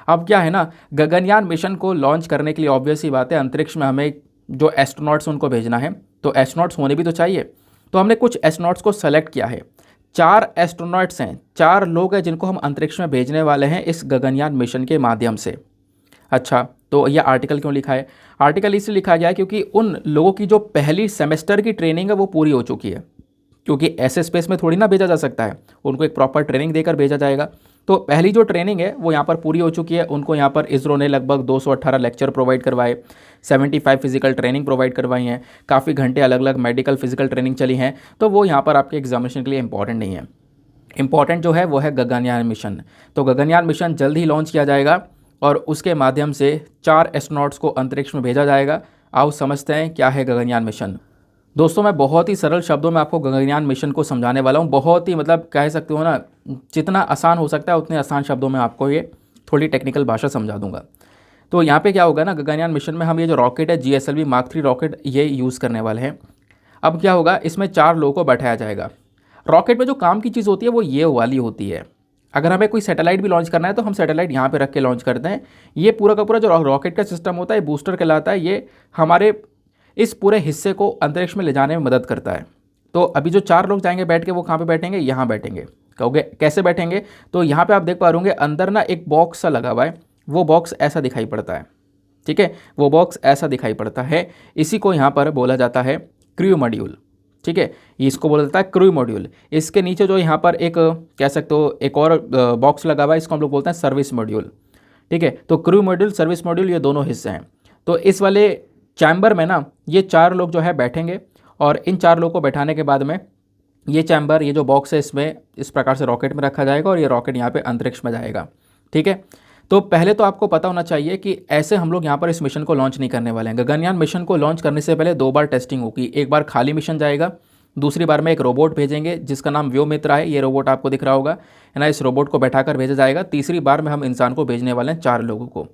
अब क्या है ना, गगनयान मिशन को लॉन्च करने के लिए ऑब्वियस ही बात है अंतरिक्ष में हमें जो एस्ट्रोनॉट्स उनको भेजना है, तो एस्ट्रोनॉट्स होने भी तो चाहिए। तो हमने कुछ एस्ट्रोनॉट्स को सेलेक्ट किया है। 4 एस्ट्रोनॉट्स हैं, 4 लोग हैं जिनको हम अंतरिक्ष में भेजने वाले हैं इस गगनयान मिशन के माध्यम से। अच्छा, तो ये आर्टिकल क्यों लिखा है? आर्टिकल इसलिए लिखा गया है क्योंकि उन लोगों की जो पहली सेमेस्टर की ट्रेनिंग है वो पूरी हो चुकी है, क्योंकि ऐसे स्पेस में थोड़ी ना भेजा जा सकता है, उनको एक प्रॉपर ट्रेनिंग देकर भेजा जाएगा। तो पहली जो ट्रेनिंग है वो यहाँ पर पूरी हो चुकी है। उनको यहाँ पर इसरो ने लगभग 218 लेक्चर प्रोवाइड करवाए, 75 फिजिकल ट्रेनिंग प्रोवाइड करवाई हैं, काफ़ी घंटे अलग अलग मेडिकल फिजिकल ट्रेनिंग चली हैं। तो वो यहाँ पर आपके एग्जामिनेशन के लिए इंपॉर्टेंट नहीं है। इंपॉर्टेंट जो है वो है गगनयान मिशन। तो गगनयान मिशन जल्द ही लॉन्च किया जाएगा और उसके माध्यम से 4 एस्ट्रोनॉट्स को अंतरिक्ष में भेजा जाएगा। आओ समझते हैं क्या है गगनयान मिशन। दोस्तों मैं बहुत ही सरल शब्दों में आपको गगनयान मिशन को समझाने वाला हूँ। बहुत ही मतलब कह सकते हो ना, जितना आसान हो सकता है उतने आसान शब्दों में आपको ये थोड़ी टेक्निकल भाषा समझा दूंगा। तो यहाँ पे क्या होगा ना, गगनयान मिशन में हम ये जो रॉकेट है GSLV Mark 3 रॉकेट ये यूज़ करने वाले हैं। अब क्या होगा, इसमें 4 लोगों को बैठाया जाएगा। रॉकेट में जो काम की चीज़ होती है वो ये वाली होती है, अगर हमें कोई सैटेलाइट भी लॉन्च करना है तो हम सैटेलाइट यहाँ पे रख के लॉन्च करते हैं। ये पूरा का पूरा जो रॉकेट का सिस्टम होता है बूस्टर कहलाता है, ये हमारे इस पूरे हिस्से को अंतरिक्ष में ले जाने में मदद करता है। तो अभी जो 4 लोग जाएंगे बैठ के, वो कहाँ पे बैठेंगे? यहाँ बैठेंगे। कहोगे कैसे बैठेंगे? तो यहाँ पे आप देख पा रहे होंगे अंदर ना एक बॉक्स सा लगा हुआ है, वो बॉक्स ऐसा दिखाई पड़ता है, ठीक है, वो बॉक्स ऐसा दिखाई पड़ता है। इसी को यहाँ पर बोला जाता है क्रू मॉड्यूल, ठीक है, इसको बोला जाता है क्रू मॉड्यूल। इसके नीचे जो यहाँ पर एक कह सकते हो एक और बॉक्स लगा हुआ है, इसको हम लोग बोलते हैं सर्विस मॉड्यूल, ठीक है। तो क्रू मॉड्यूल, सर्विस मॉड्यूल, ये दोनों हिस्से हैं। तो इस वाले चैम्बर में ना ये 4 लोग जो है बैठेंगे, और इन 4 लोगों को बैठाने के बाद में ये चैम्बर, ये जो बॉक्स है, इसमें इस प्रकार से रॉकेट में रखा जाएगा और ये रॉकेट यहाँ पे अंतरिक्ष में जाएगा, ठीक है। तो पहले तो आपको पता होना चाहिए कि ऐसे हम लोग यहाँ पर इस मिशन को लॉन्च नहीं करने वाले हैं। गगनयान मिशन को लॉन्च करने से पहले 2 बार टेस्टिंग होगी। एक बार खाली मिशन जाएगा, दूसरी बार में एक रोबोट भेजेंगे जिसका नाम व्योमित्रा है, ये रोबोट आपको दिख रहा होगा, है ना, इस रोबोट को बैठाकर भेजा जाएगा। तीसरी बार में हम इंसान को भेजने वाले हैं 4 लोगों को।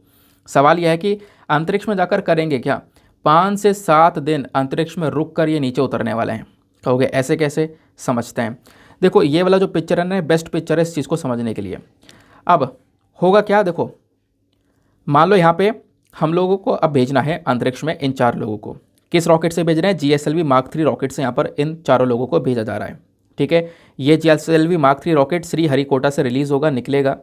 सवाल यह है कि अंतरिक्ष में जाकर करेंगे क्या? 5 से 7 दिन अंतरिक्ष में रुक कर ये नीचे उतरने वाले हैं। कहोगे ऐसे कैसे? समझते हैं। देखो ये वाला जो पिक्चर है ना, बेस्ट पिक्चर है इस चीज़ को समझने के लिए। अब होगा क्या, देखो मान लो यहाँ पे हम लोगों को अब भेजना है अंतरिक्ष में इन 4 लोगों को। किस रॉकेट से भेज रहे हैं? GSLV Mark 3 रॉकेट से यहाँ पर इन चारों लोगों को भेजा जा रहा है, ठीक है। ये GSLV Mark 3 रॉकेट श्रीहरिकोटा से रिलीज़ होगा, निकलेगा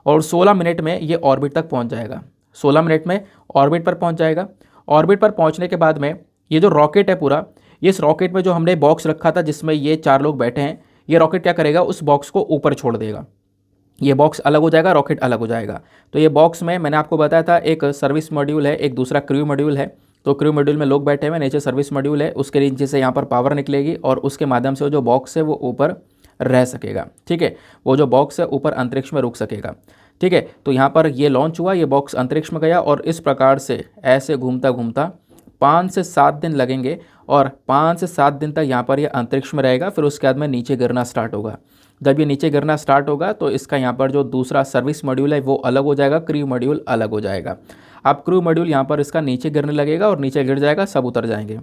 और 16 मिनट में ये ऑर्बिट तक पहुँच जाएगा। 16 मिनट में ऑर्बिट पर पहुँच जाएगा। ऑर्बिट पर पहुँचने के बाद में ये जो रॉकेट है पूरा, इस रॉकेट में जो हमने बॉक्स रखा था जिसमें ये 4 लोग बैठे हैं, ये रॉकेट क्या करेगा, उस बॉक्स को ऊपर छोड़ देगा। ये बॉक्स अलग हो जाएगा, रॉकेट अलग हो जाएगा। तो ये बॉक्स में मैंने आपको बताया था एक सर्विस मॉड्यूल है, एक दूसरा क्रू मॉड्यूल है। तो क्रू मॉड्यूल में लोग बैठे हुए, नीचे सर्विस मॉड्यूल है, उसके नीचे से यहाँ पर पावर निकलेगी और उसके माध्यम से वो जो बॉक्स है वो ऊपर रह सकेगा, ठीक है। वो जो बॉक्स है ऊपर अंतरिक्ष में रुक सकेगा, ठीक है। तो यहाँ पर ये लॉन्च हुआ, ये बॉक्स अंतरिक्ष में गया और इस प्रकार से ऐसे घूमता घूमता 5 से 7 दिन लगेंगे और 5 से 7 दिन तक यहाँ पर ये अंतरिक्ष में रहेगा। फिर उसके बाद में नीचे गिरना स्टार्ट होगा। जब ये नीचे गिरना स्टार्ट होगा तो इसका यहाँ पर जो दूसरा सर्विस मॉड्यूल है वो अलग हो जाएगा, क्रू मॉड्यूल अलग हो जाएगा। अब क्रू मॉड्यूल यहाँ पर इसका नीचे गिरने लगेगा और नीचे गिर जाएगा, सब उतर जाएंगे।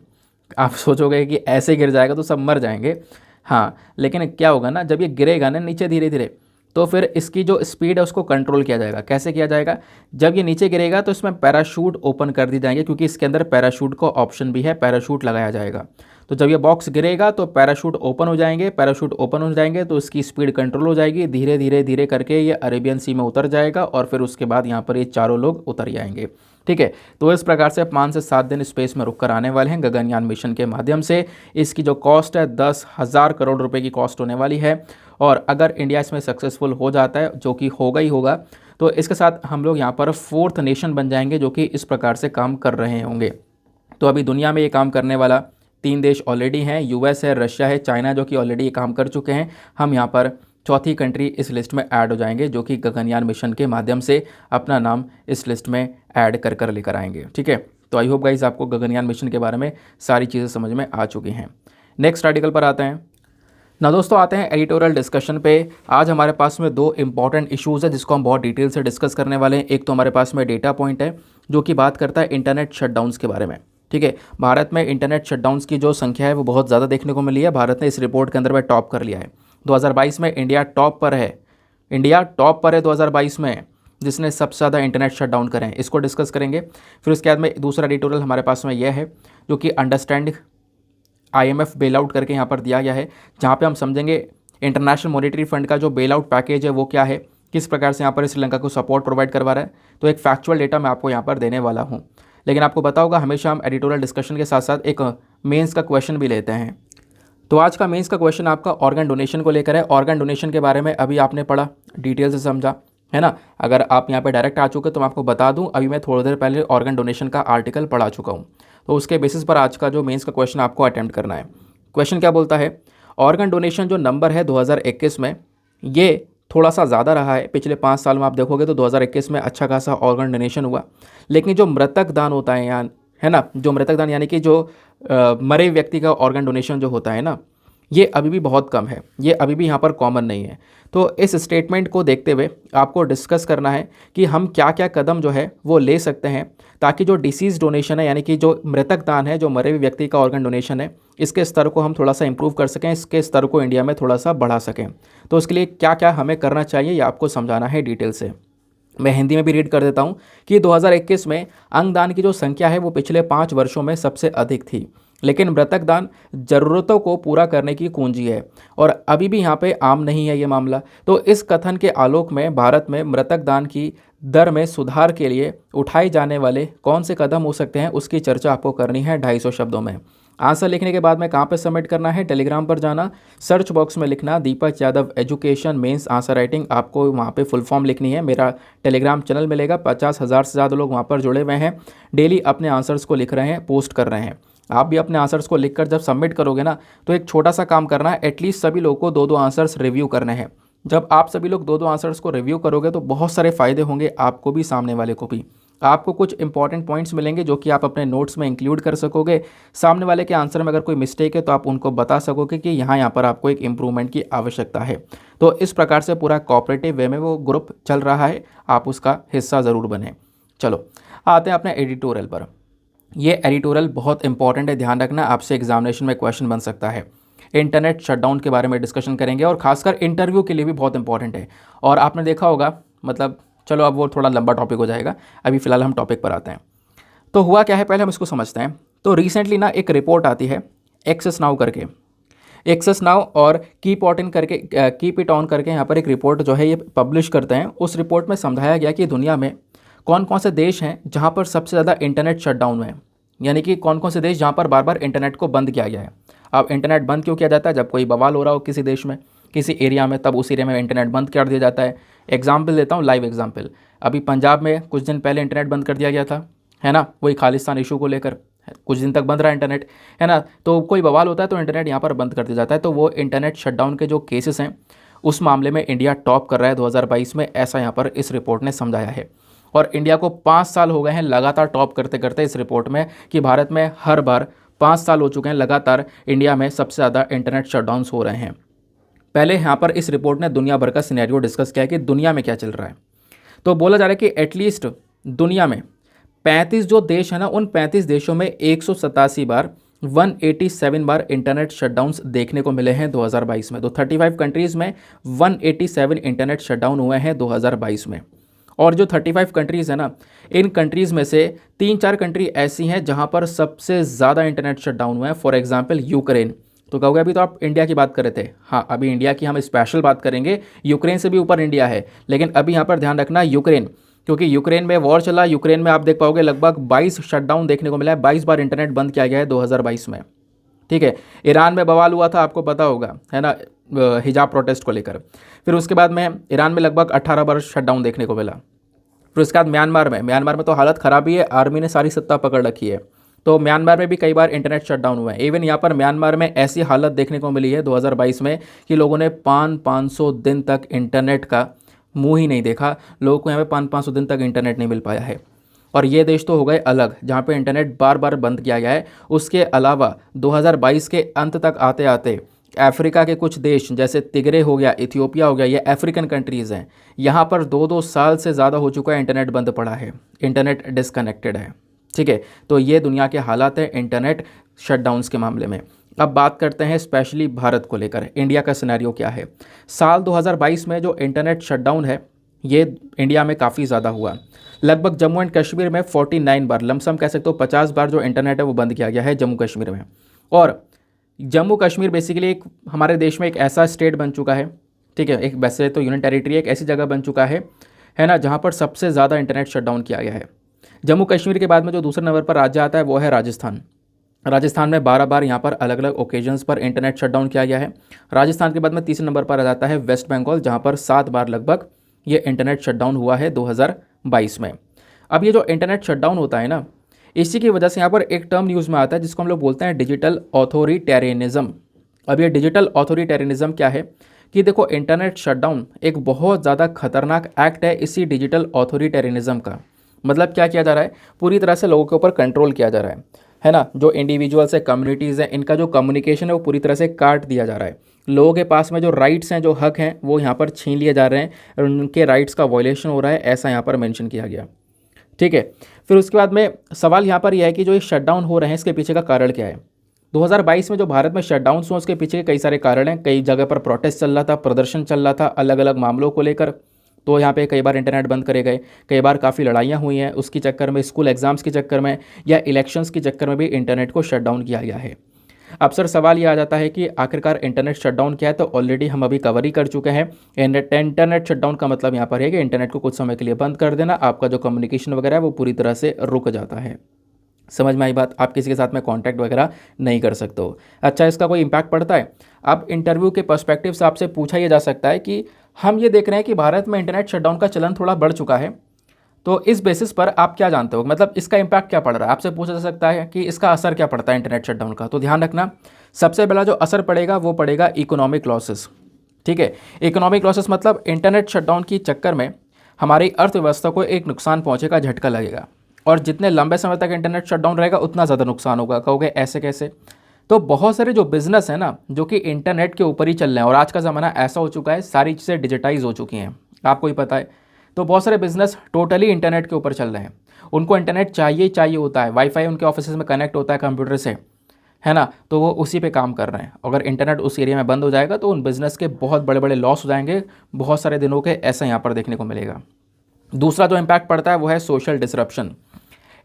आप सोचोगे कि ऐसे गिर जाएगा तो सब मर जाएंगे, हाँ, लेकिन क्या होगा ना, जब ये गिरेगा ना नीचे धीरे धीरे, तो फिर इसकी जो स्पीड है उसको कंट्रोल किया जाएगा। कैसे किया जाएगा? जब ये नीचे गिरेगा तो इसमें पैराशूट ओपन कर दी जाएंगे, क्योंकि इसके अंदर पैराशूट का ऑप्शन भी है, पैराशूट लगाया जाएगा। तो जब ये बॉक्स गिरेगा तो पैराशूट ओपन हो जाएंगे, पैराशूट ओपन हो जाएंगे तो इसकी स्पीड कंट्रोल हो जाएगी, धीरे धीरे धीरे करके ये अरेबियन सी में उतर जाएगा और फिर उसके बाद यहाँ पर ये 4 लोग उतर जाएंगे, ठीक है। तो इस प्रकार से 5 से 7 दिन स्पेस में रुककर आने वाले हैं गगनयान मिशन के माध्यम से। इसकी जो कॉस्ट है 10,000 करोड़ रुपए की कॉस्ट होने वाली है। और अगर इंडिया इसमें सक्सेसफुल हो जाता है, जो कि होगा ही होगा, तो इसके साथ हम लोग यहाँ पर 4th नेशन बन जाएंगे जो कि इस प्रकार से काम कर रहे होंगे। तो अभी दुनिया में ये काम करने वाला 3 देश ऑलरेडी हैं, US है, रशिया है, चाइना, जो कि ऑलरेडी ये काम कर चुके हैं। हम यहाँ पर चौथी कंट्री इस लिस्ट में ऐड हो जाएंगे, जो कि गगनयान मिशन के माध्यम से अपना नाम इस लिस्ट में ऐड कर कर लेकर आएंगे, ठीक है। तो आई होप गाइस आपको गगनयान मिशन के बारे में सारी चीज़ें समझ में आ चुकी हैं। नेक्स्ट आर्टिकल पर आते हैं ना दोस्तों, आते हैं एडिटोरियल डिस्कशन पे। आज हमारे पास में 2 इंपॉर्टेंट इश्यूज़ है जिसको हम बहुत डिटेल से डिस्कस करने वाले हैं। एक तो हमारे पास में डेटा पॉइंट है जो कि बात करता है इंटरनेट शटडाउन्स के बारे में, ठीक है। भारत में इंटरनेट शटडाउन्स की जो संख्या है वो बहुत ज़्यादा देखने को मिली है। भारत ने इस रिपोर्ट के अंदर में टॉप कर लिया है। 2022 में इंडिया टॉप पर है, इंडिया टॉप पर है 2022 में, जिसने सबसे ज़्यादा इंटरनेट शटडाउन करे हैं। इसको डिस्कस करेंगे। फिर उसके बाद में दूसरा एडिटोरियल हमारे पास में यह है जो कि अंडरस्टैंड IMF बेल आउट करके यहाँ पर दिया गया है, जहाँ पे हम समझेंगे इंटरनेशनल मॉनेटरी फंड का जो बेल आउट पैकेज है वो क्या है, किस प्रकार से यहाँ पर श्रीलंका को सपोर्ट प्रोवाइड करवा रहा है। तो एक फैक्चुअल डेटा मैं आपको यहाँ पर देने वाला हूँ। लेकिन आपको पता होगा हमेशा हम एडिटोरियल डिस्कशन के साथ साथ एक मेंस का क्वेश्चन भी लेते हैं। तो आज का मेंस का क्वेश्चन आपका ऑर्गन डोनेशन को लेकर है। ऑर्गन डोनेशन के बारे में अभी आपने पढ़ा, डिटेल से समझा, है ना। अगर आप यहाँ पे डायरेक्ट आ चुके तो मैं आपको बता दूँ, अभी मैं थोड़ी देर पहले ऑर्गन डोनेशन का आर्टिकल पढ़ा चुका हूँ। तो उसके बेसिस पर आज का जो मेंस का क्वेश्चन आपको अटेम्प्ट करना है। क्वेश्चन क्या बोलता है, ऑर्गन डोनेशन जो नंबर है 2021 में, ये थोड़ा सा ज़्यादा रहा है। पिछले 5 साल में आप देखोगे तो 2021 में अच्छा खासा ऑर्गन डोनेशन हुआ। लेकिन जो मृतक दान होता है यहाँ, है ना, जो मृतक दान यानी कि जो मरे व्यक्ति का ऑर्गन डोनेशन जो होता है ना, ये अभी भी बहुत कम है, ये अभी भी यहाँ पर कॉमन नहीं है। तो इस स्टेटमेंट को देखते हुए आपको डिस्कस करना है कि हम क्या क्या कदम जो है वो ले सकते हैं ताकि जो डिसीज़ डोनेशन है, यानी कि जो मृतक दान है, जो मरे हुए व्यक्ति का ऑर्गन डोनेशन है, इसके स्तर को हम थोड़ा सा इंप्रूव कर सकें, इसके स्तर को इंडिया में थोड़ा सा बढ़ा सकें। तो उसके लिए क्या क्या हमें करना चाहिए ये आपको समझाना है डिटेल से। मैं हिंदी में भी रीड कर देता हूँ कि 2021 में अंगदान की जो संख्या है वो पिछले 5 वर्षों में सबसे अधिक थी। लेकिन मृतक दान ज़रूरतों को पूरा करने की कुंजी है और अभी भी यहाँ पे आम नहीं है ये मामला। तो इस कथन के आलोक में भारत में मृतक दान की दर में सुधार के लिए उठाए जाने वाले कौन से कदम हो सकते हैं, उसकी चर्चा आपको करनी है 250 शब्दों में। आंसर लिखने के बाद में कहाँ पे सबमिट करना है, टेलीग्राम पर जाना, सर्च बॉक्स में लिखना Deepak Yadav education mains answer writing, आपको वहाँ पे फुल फॉर्म लिखनी है। मेरा टेलीग्राम चैनल मिलेगा, 50,000 से ज़्यादा लोग वहाँ पर जुड़े हुए हैं, डेली अपने आंसर्स को लिख रहे हैं, पोस्ट कर रहे हैं। आप भी अपने आंसर्स को लिखकर जब सबमिट करोगे ना, तो एक छोटा सा काम करना है, एटलीस्ट सभी लोगों को 2-2 आंसर्स रिव्यू करने हैं। जब आप सभी लोग 2-2 आंसर्स को रिव्यू करोगे तो बहुत सारे फ़ायदे होंगे, आपको भी सामने वाले को भी। आपको कुछ इंपॉर्टेंट पॉइंट्स मिलेंगे जो कि आप अपने नोट्स में इंक्लूड कर सकोगे। सामने वाले के आंसर में अगर कोई मिस्टेक है तो आप उनको बता सकोगे कि यहाँ पर आपको एक इम्प्रूवमेंट की आवश्यकता है। तो इस प्रकार से पूरा कोऑपरेटिव वे में वो ग्रुप चल रहा है, आप उसका हिस्सा ज़रूर बने। चलो आते हैं अपने एडिटोरियल पर। ये एडिटोरियल बहुत इंपॉर्टेंट है, ध्यान रखना, आपसे एग्जामिनेशन में क्वेश्चन बन सकता है। इंटरनेट शटडाउन के बारे में डिस्कशन करेंगे और खासकर इंटरव्यू के लिए भी बहुत इंपॉर्टेंट है। और आपने देखा होगा, मतलब चलो अब वो थोड़ा लंबा टॉपिक हो जाएगा, अभी फ़िलहाल हम टॉपिक पर आते हैं। तो हुआ क्या है, पहले हम इसको समझते हैं। तो रिसेंटली ना एक रिपोर्ट आती है एक्सेस नाउ करके, एक्सेस नाउ और कीप इट ऑन करके यहाँ पर एक रिपोर्ट जो है ये पब्लिश करते हैं। उस रिपोर्ट में समझाया गया कि दुनिया में कौन कौन से देश हैं जहाँ पर सबसे ज़्यादा इंटरनेट शटडाउन हुए हैं, यानी कि कौन कौन से देश जहाँ पर बार बार इंटरनेट को बंद किया गया है। अब इंटरनेट बंद क्यों किया जाता है, जब कोई बवाल हो रहा हो किसी देश में, किसी एरिया में, तब उस एरिया में इंटरनेट बंद कर दिया जाता है। एग्जाम्पल देता हूँ, लाइव एग्जाम्पल। अभी पंजाब में कुछ दिन पहले इंटरनेट बंद कर दिया गया था, है ना, वही खालिस्तान इशू को लेकर कुछ दिन तक बंद रहा इंटरनेट, है ना। तो कोई बवाल होता है तो इंटरनेट यहाँ पर बंद कर दिया जाता है। तो वो इंटरनेट शटडाउन के जो केसेस हैं उस मामले में इंडिया टॉप कर रहा है 2022 में, ऐसा यहाँ पर इस रिपोर्ट ने समझाया है। और इंडिया को 5 साल हो गए हैं लगातार टॉप करते करते इस रिपोर्ट में, कि भारत में हर बार 5 साल हो चुके हैं लगातार इंडिया में सबसे ज़्यादा इंटरनेट शटडाउन्स हो रहे हैं। पहले यहाँ पर इस रिपोर्ट ने दुनिया भर का सिनेरियो डिस्कस किया है कि दुनिया में क्या चल रहा है। तो बोला जा रहा है कि एटलीस्ट दुनिया में 35 जो देश है ना, उन 35 देशों में 187 बार 187 बार इंटरनेट शटडाउन्स देखने को मिले हैं 2022 में। तो 35 कंट्रीज़ में 187 इंटरनेट शटडाउन हुए हैं 2022 में। और जो 35 कंट्रीज़ है ना, इन कंट्रीज़ में से 3-4 कंट्री ऐसी हैं जहां पर सबसे ज़्यादा इंटरनेट शटडाउन हुए हैं। For example Ukraine. तो कहोगे अभी तो आप इंडिया की बात कर रहे थे, हाँ अभी इंडिया की हम स्पेशल बात करेंगे, यूक्रेन से भी ऊपर इंडिया है। लेकिन अभी यहाँ पर ध्यान रखना यूक्रेन, क्योंकि यूक्रेन में वॉर चला। यूक्रेन में आप देख पाओगे लगभग 22 शटडाउन देखने को मिला है, 22 बार इंटरनेट बंद किया गया है 2022 में। ठीक है, ईरान में बवाल हुआ था, आपको पता होगा, है ना, हिजाब प्रोटेस्ट को लेकर। फिर उसके बाद में ईरान में लगभग 18 बार शटडाउन देखने को मिला। फिर उसके बाद म्यांमार में तो हालत ख़राब ही है, आर्मी ने सारी सत्ता पकड़ रखी है। तो म्यांमार में भी कई बार इंटरनेट शटडाउन हुआ है। इवन यहाँ पर म्यांमार में ऐसी हालत देखने को मिली है 2022 में कि लोगों ने 500 दिन तक इंटरनेट का मुंह ही नहीं देखा। लोगों को यहाँ पे 500 दिन तक इंटरनेट नहीं मिल पाया है। और ये देश तो हो गए अलग जहाँ पे इंटरनेट बार बार बंद किया गया है। उसके अलावा 2022 के अंत तक आते आते अफ्रीका के कुछ देश जैसे तिग्रे हो गया, इथियोपिया हो गया, ये अफ्रीकन कंट्रीज़ हैं, यहाँ पर 2-2 साल से ज़्यादा हो चुका है इंटरनेट बंद पड़ा है, इंटरनेट डिसकनेक्टेड है। ठीक है, तो ये दुनिया के हालात हैं इंटरनेट शटडाउन्स के मामले में। अब बात करते हैं स्पेशली भारत को लेकर, इंडिया का सिनेरियो क्या है। साल 2022 में जो इंटरनेट शटडाउन है ये इंडिया में काफ़ी ज़्यादा हुआ। लगभग जम्मू एंड कश्मीर में 49 बार, लमसम कह सकते हो 50 बार जो इंटरनेट है वो बंद किया गया है जम्मू कश्मीर में। और जम्मू कश्मीर बेसिकली एक हमारे देश में एक ऐसा स्टेट बन चुका है, ठीक है, एक वैसे तो यूनियन टेरिटरी एक ऐसी जगह बन चुका है ना, जहाँ पर सबसे ज़्यादा इंटरनेट शटडाउन किया गया है। जम्मू कश्मीर के बाद में जो दूसरे नंबर पर राज्य आता है वो है राजस्थान। राजस्थान में 12 बार यहाँ पर अलग अलग ओकेजन्स पर इंटरनेट शटडाउन किया गया है। राजस्थान के बाद में तीसरे नंबर पर आ जाता है वेस्ट बंगाल, जहाँ पर 7 बार लगभग ये इंटरनेट शटडाउन हुआ है 2022 में। अब ये जो इंटरनेट शटडाउन होता है ना, इसी की वजह से यहाँ पर एक टर्म न्यूज़ में आता है जिसको हम लोग बोलते हैं डिजिटल ऑथोरिटेरियनिज्म। अब ये डिजिटल ऑथोरिटेरियनिज्म क्या है कि देखो, इंटरनेट शटडाउन एक बहुत ज़्यादा खतरनाक एक्ट है इसी डिजिटल ऑथोरिटेरियनिज्म का। मतलब क्या किया जा रहा है, पूरी तरह से लोगों के ऊपर कंट्रोल किया जा रहा है ना। जो इंडिविजुअल्स है, कम्युनिटीज़ हैं, इनका जो कम्युनिकेशन है वो पूरी तरह से काट दिया जा रहा है। लोगों के पास में जो राइट्स हैं, जो हक हैं, वो यहाँ पर छीन लिए जा रहे हैं और उनके राइट्स का वायलेशन हो रहा है, ऐसा यहाँ पर मेंशन किया गया। ठीक है, फिर उसके बाद में सवाल यहाँ पर यह है कि जो ये शटडाउन हो रहे हैं इसके पीछे का कारण क्या है। 2022 में जो भारत में शटडाउन हुआ उसके पीछे कई सारे कारण हैं। कई जगह पर प्रोटेस्ट चल रहा था, प्रदर्शन चल रहा था अलग अलग मामलों को लेकर, तो यहाँ पे कई बार इंटरनेट बंद करे गए। कई बार काफ़ी लड़ाइयाँ हुई हैं, उसके चक्कर में, स्कूल एग्ज़ाम्स के चक्कर में या इलेक्शंस के चक्कर में भी इंटरनेट को शट डाउन किया गया है। अब सर सवाल ये आ जाता है कि आखिरकार इंटरनेट शटडाउन क्या है, तो ऑलरेडी हम अभी कवर ही कर चुके हैं। इंटरनेट शटडाउन का मतलब यहाँ पर है कि इंटरनेट को कुछ समय के लिए बंद कर देना, आपका जो कम्युनिकेशन वगैरह है वो पूरी तरह से रुक जाता है। समझ में आई बात? आप किसी के साथ में कांटेक्ट वगैरह नहीं कर सकते हो। अच्छा, इसका कोई इम्पैक्ट पड़ता है? अब इंटरव्यू के पर्सपेक्टिव से आपसे पूछा यह जा सकता है कि हम ये देख रहे हैं कि भारत में इंटरनेट शटडाउन का चलन थोड़ा बढ़ चुका है, तो इस बेसिस पर आप क्या जानते हो, मतलब इसका इम्पैक्ट क्या पड़ रहा है? आपसे पूछा जा सकता है कि इसका असर क्या पड़ता है इंटरनेट शटडाउन का। तो ध्यान रखना, सबसे पहला जो असर पड़ेगा वो पड़ेगा इकोनॉमिक लॉसेस। ठीक है, इकोनॉमिक लॉसेस मतलब इंटरनेट शटडाउन के चक्कर में हमारी अर्थव्यवस्था को एक नुकसान पहुंचेगा, झटका लगेगा। और जितने लंबे समय तक इंटरनेट शटडाउन रहेगा उतना ज़्यादा नुकसान होगा। कहोगे ऐसे कैसे? तो बहुत सारे जो बिजनेस है ना, जो कि इंटरनेट के ऊपर ही चल रहे हैं, और आज का ज़माना ऐसा हो चुका है, सारी चीज़ें डिजिटाइज हो चुकी हैं, आपको ही पता है। तो बहुत सारे बिजनेस टोटली इंटरनेट के ऊपर चल रहे हैं, उनको इंटरनेट चाहिए ही चाहिए होता है। वाईफाई उनके ऑफिस में कनेक्ट होता है कंप्यूटर से, है ना, तो वो उसी पे काम कर रहे हैं। अगर इंटरनेट उस एरिया में बंद हो जाएगा तो उन बिजनेस के बहुत बड़े बड़े लॉस हो जाएंगे, बहुत सारे दिनों के, ऐसा यहाँ पर देखने को मिलेगा। दूसरा जो इम्पैक्ट पड़ता है वो है सोशल डिसरप्शन।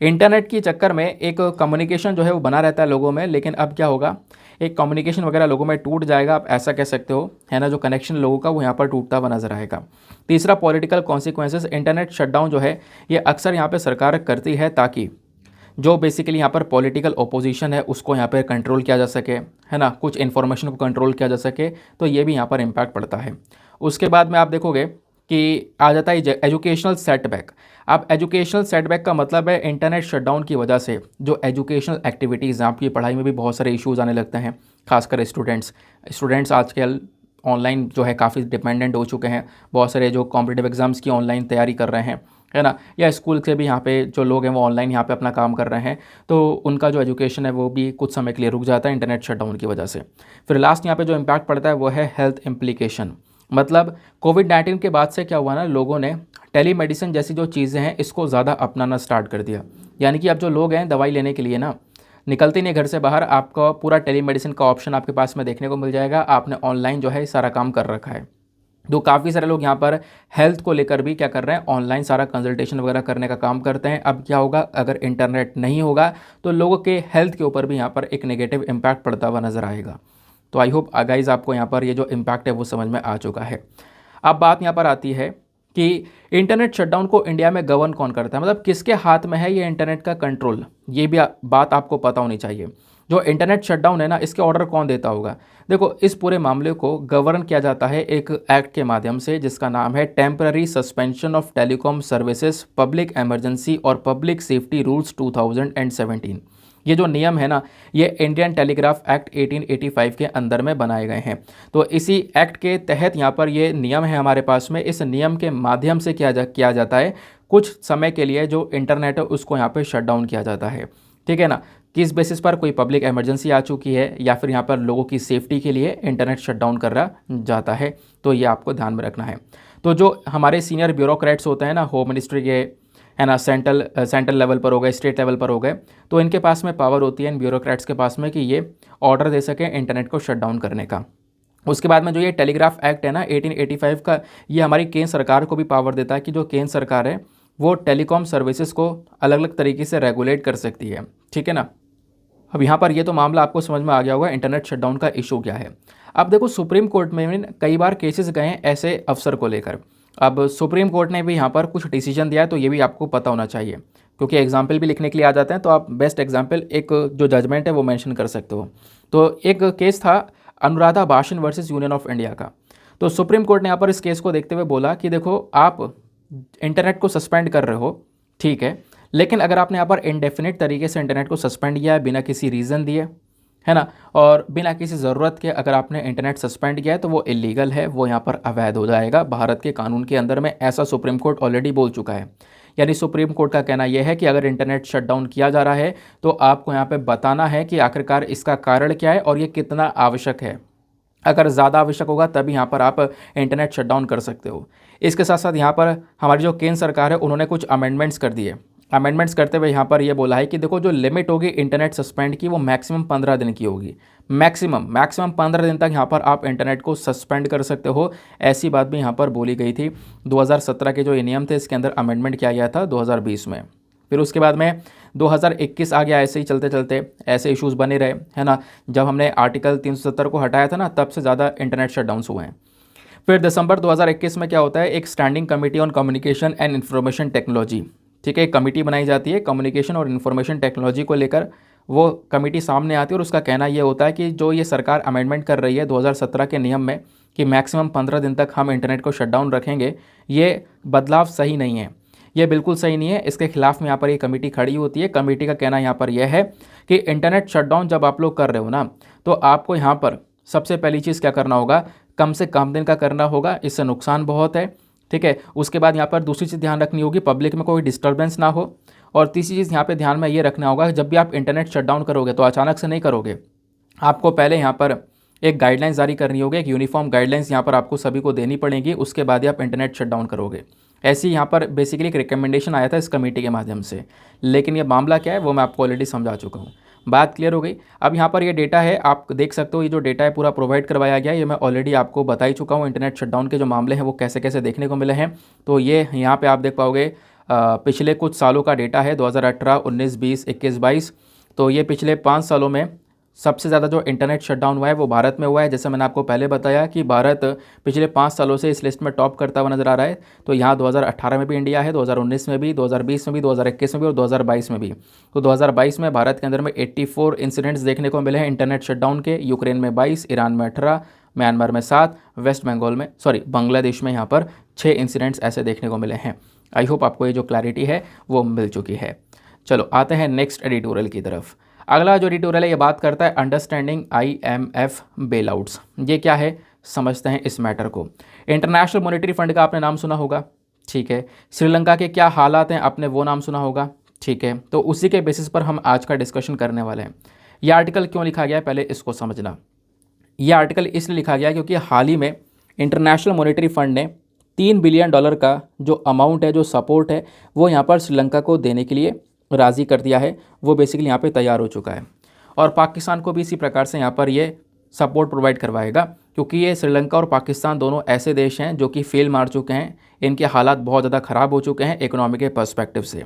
इंटरनेट के चक्कर में एक कम्युनिकेशन जो है वो बना रहता है लोगों में, लेकिन अब क्या होगा, एक कम्युनिकेशन वगैरह लोगों में टूट जाएगा, आप ऐसा कह सकते हो, है ना, जो कनेक्शन लोगों का वो यहाँ पर टूटता हुआ नजर आएगा। तीसरा, पॉलिटिकल कॉन्सिक्वेंसेस। इंटरनेट शटडाउन जो है ये अक्सर यहाँ पे सरकार करती है ताकि जो बेसिकली यहाँ पर पॉलिटिकल ओपोजिशन है उसको यहाँ पर कंट्रोल किया जा सके, है ना, कुछ इन्फॉर्मेशन को कंट्रोल किया जा सके, तो ये भी यहाँ पर इम्पैक्ट पड़ता है। उसके बाद में आप देखोगे कि आ जाता है एजुकेशनल सेटबैक। अब एजुकेशनल सेटबैक का मतलब है इंटरनेट शटडाउन की वजह से जो एजुकेशनल एक्टिविटीज़, आपकी पढ़ाई में भी बहुत सारे इश्यूज़ आने लगते हैं, खासकर स्टूडेंट्स आजकल ऑनलाइन जो है काफ़ी डिपेंडेंट हो चुके हैं। बहुत सारे जो कॉम्पिटिटिव एग्जाम्स की ऑनलाइन तैयारी कर रहे हैं, है ना, या स्कूल से भी यहाँ पे जो लोग हैं वो ऑनलाइन यहाँ पे अपना काम कर रहे हैं, तो उनका जो एजुकेशन है वो भी कुछ समय के लिए रुक जाता है इंटरनेट शटडाउन की वजह से। फिर लास्ट यहाँ पे जो इम्पैक्ट पड़ता है वो है हेल्थ इम्प्लीकेशन। मतलब कोविड-19 के बाद से क्या हुआ ना, लोगों ने टेलीमेडिसिन जैसी जो चीज़ें हैं इसको ज़्यादा अपनाना स्टार्ट कर दिया। यानी कि अब जो लोग हैं दवाई लेने के लिए ना निकलते नहीं घर से बाहर, आपका पूरा टेलीमेडिसिन का ऑप्शन आपके पास में देखने को मिल जाएगा। आपने ऑनलाइन जो है सारा काम कर रखा है। तो काफ़ी सारे लोग यहाँ पर हेल्थ को लेकर भी क्या कर रहे हैं, ऑनलाइन सारा कंसल्टेशन वगैरह करने का काम करते हैं। अब क्या होगा, अगर इंटरनेट नहीं होगा तो लोगों के हेल्थ के ऊपर भी यहाँ पर एक नेगेटिव इम्पैक्ट पड़ता हुआ नज़र आएगा। तो आई होप गाइज आपको यहाँ पर ये जो इम्पैक्ट है वो समझ में आ चुका है। अब बात यहाँ पर आती है कि इंटरनेट शटडाउन को इंडिया में गवर्न कौन करता है, मतलब किसके हाथ में है ये इंटरनेट का कंट्रोल, ये भी बात आपको पता होनी चाहिए। जो इंटरनेट शटडाउन है ना, इसके ऑर्डर कौन देता होगा? देखो, इस पूरे मामले को गवर्न किया जाता है एक एक्ट के माध्यम से जिसका नाम है temporary suspension of telecom services public emergency और पब्लिक सेफ्टी रूल्स 2017। ये जो नियम है ना, ये इंडियन टेलीग्राफ एक्ट 1885 के अंदर में बनाए गए हैं। तो इसी एक्ट के तहत यहाँ पर ये नियम है हमारे पास में। इस नियम के माध्यम से किया जाता है, कुछ समय के लिए जो इंटरनेट है उसको यहाँ पे शट डाउन किया जाता है। ठीक है ना, किस बेसिस पर, कोई पब्लिक इमरजेंसी आ चुकी है या फिर यहाँ पर लोगों की सेफ्टी के लिए इंटरनेट शट डाउन कर रहा जाता है, तो ये आपको ध्यान में रखना है। तो जो हमारे सीनियर ब्यूरोक्रेट्स होते हैं ना, होम मिनिस्ट्री के, है ना, सेंट्रल लेवल पर हो गए, स्टेट लेवल पर हो गए, तो इनके पास में पावर होती है इन ब्यूरोक्रेट्स के पास में कि ये ऑर्डर दे सकें इंटरनेट को शट डाउन करने का। उसके बाद में जो ये टेलीग्राफ एक्ट है ना 1885 का, ये हमारी केंद्र सरकार को भी पावर देता है कि जो केंद्र सरकार है वो टेलीकॉम सर्विसेज को अलग अलग तरीके से रेगुलेट कर सकती है। ठीक है ना। अब यहाँ पर ये तो मामला आपको समझ में आ गया होगा इंटरनेट शटडाउन का इशू क्या है। अब देखो, सुप्रीम कोर्ट में कई बार केसेस गए हैं ऐसे अफसर को लेकर। अब सुप्रीम कोर्ट ने भी यहाँ पर कुछ डिसीजन दिया है, तो ये भी आपको पता होना चाहिए, क्योंकि एग्जाम्पल भी लिखने के लिए आ जाते हैं, तो आप बेस्ट एग्जाम्पल एक जो जजमेंट है वो मेंशन कर सकते हो। तो एक केस था अनुराधा भाषण वर्सेस यूनियन ऑफ इंडिया का। तो सुप्रीम कोर्ट ने यहाँ पर इस केस को देखते हुए बोला कि देखो, आप इंटरनेट को सस्पेंड कर रहे हो, ठीक है, लेकिन अगर आपने यहाँ पर इनडेफिनिट तरीके से इंटरनेट को सस्पेंड किया है बिना किसी रीज़न दिए, है ना, और बिना किसी ज़रूरत के अगर आपने इंटरनेट सस्पेंड किया है तो वो इलीगल है, वो यहाँ पर अवैध हो जाएगा भारत के कानून के अंदर में। ऐसा सुप्रीम कोर्ट ऑलरेडी बोल चुका है। यानी सुप्रीम कोर्ट का कहना यह है कि अगर इंटरनेट शटडाउन किया जा रहा है तो आपको यहाँ पे बताना है कि आखिरकार इसका कारण क्या है और ये कितना आवश्यक है। अगर ज़्यादा आवश्यक होगा तभी यहाँ पर आप इंटरनेट शटडाउन कर सकते हो। इसके साथ साथ यहाँ पर हमारी जो केंद्र सरकार है उन्होंने कुछ अमेंडमेंट्स कर दिए। अमेंडमेंट्स करते हुए यहाँ पर ये बोला है कि देखो, जो लिमिट होगी इंटरनेट सस्पेंड की वो मैक्सिमम 15 दिन की होगी। मैक्सिमम 15 दिन तक यहाँ पर आप इंटरनेट को सस्पेंड कर सकते हो। ऐसी बात भी यहाँ पर बोली गई थी। 2017 के जो ये नियम थे इसके अंदर अमेंडमेंट किया गया था 2020 में। फिर उसके बाद में 2021 आ गया, ऐसे ही चलते चलते ऐसे इश्यूज बने रहे, है ना। जब हमने आर्टिकल 370 को हटाया था ना, तब से ज़्यादा इंटरनेट शटडाउन्स हुए हैं। फिर दिसंबर 2021 में क्या होता है, एक standing committee on communication and information technology, ठीक है, एक कमेटी बनाई जाती है कम्युनिकेशन और इन्फॉर्मेशन टेक्नोलॉजी को लेकर। वो कमेटी सामने आती है और उसका कहना ये होता है कि जो ये सरकार अमेंडमेंट कर रही है 2017 के नियम में कि मैक्सिमम 15 दिन तक हम इंटरनेट को शटडाउन रखेंगे, ये बदलाव सही नहीं है, ये बिल्कुल सही नहीं है। इसके खिलाफ में यहाँ पर ये कमेटी खड़ी होती है। कमेटी का कहना यहाँ पर यह है कि इंटरनेट शटडाउन जब आप लोग कर रहे हो ना, तो आपको यहाँ पर सबसे पहली चीज़ क्या करना होगा, कम से कम दिन का करना होगा, इससे नुकसान बहुत है, ठीक है। उसके बाद यहाँ पर दूसरी चीज़ ध्यान रखनी होगी, पब्लिक में कोई डिस्टर्बेंस ना हो। और तीसरी चीज़ यहाँ पे ध्यान में ये रखना होगा, जब भी आप इंटरनेट शटडाउन करोगे तो अचानक से नहीं करोगे, आपको पहले यहाँ पर एक गाइडलाइंस जारी करनी होगी, एक यूनिफॉर्म गाइडलाइंस यहाँ पर आपको सभी को देनी पड़ेगी, उसके बाद ही आप इंटरनेट शटडाउन करोगे। ऐसी यहाँ पर बेसिकली एक रिकमेंडेशन आया था इस कमेटी के माध्यम से, लेकिन ये मामला क्या है वो मैं आपको ऑलरेडी समझा चुका हूँ। बात क्लियर हो गई। अब यहाँ पर ये डेटा है, आप देख सकते हो, ये जो डेटा है पूरा प्रोवाइड करवाया गया है, ये मैं ऑलरेडी आपको बता ही चुका हूँ। इंटरनेट शटडाउन के जो मामले हैं वो कैसे कैसे देखने को मिले हैं, तो ये यहाँ पे आप देख पाओगे। पिछले कुछ सालों का डेटा है, 2018, 19, 20, 21, 22। तो ये पिछले 5 सालों में सबसे ज़्यादा जो इंटरनेट शटडाउन हुआ है वो भारत में हुआ है। जैसे मैंने आपको पहले बताया कि भारत पिछले 5 सालों से इस लिस्ट में टॉप करता हुआ नज़र आ रहा है। तो यहाँ 2018 में भी इंडिया है, 2019 में भी, 2020 में भी, 2021 में भी और 2022 में भी। तो 2022 में भारत के अंदर में 84 इंसिडेंट्स देखने को मिले हैं इंटरनेट शटडाउन के। यूक्रेन में 22, ईरान में 18, म्यांमार में 7, वेस्ट बंगाल में बांग्लादेश में यहाँ पर 6 इंसिडेंट्स ऐसे देखने को मिले हैं। आई होप आपको ये जो क्लैरिटी है वो मिल चुकी है। चलो आते हैं नेक्स्ट एडिटोरियल की तरफ। अगला जो एडिटोरियल है ये बात करता है अंडरस्टैंडिंग IMF बेलआउट्स। ये क्या है समझते हैं इस मैटर को। इंटरनेशनल मॉनेटरी फंड का आपने नाम सुना होगा, ठीक है। श्रीलंका के क्या हालात हैं आपने वो नाम सुना होगा, ठीक है। तो उसी के बेसिस पर हम आज का डिस्कशन करने वाले हैं। यह आर्टिकल क्यों लिखा गया है पहले इसको समझना। यह आर्टिकल इसलिए लिखा गया क्योंकि हाल ही में इंटरनेशनल मॉनेटरी फंड ने $3 बिलियन का जो अमाउंट है, जो सपोर्ट है, वो यहाँ पर श्रीलंका को देने के लिए राज़ी कर दिया है। वो बेसिकली यहाँ पे तैयार हो चुका है और पाकिस्तान को भी इसी प्रकार से यहाँ पर ये सपोर्ट प्रोवाइड करवाएगा, क्योंकि ये श्रीलंका और पाकिस्तान दोनों ऐसे देश हैं जो कि फेल मार चुके हैं, इनके हालात बहुत ज़्यादा ख़राब हो चुके हैं इकोनॉमी के पर्सपेक्टिव से।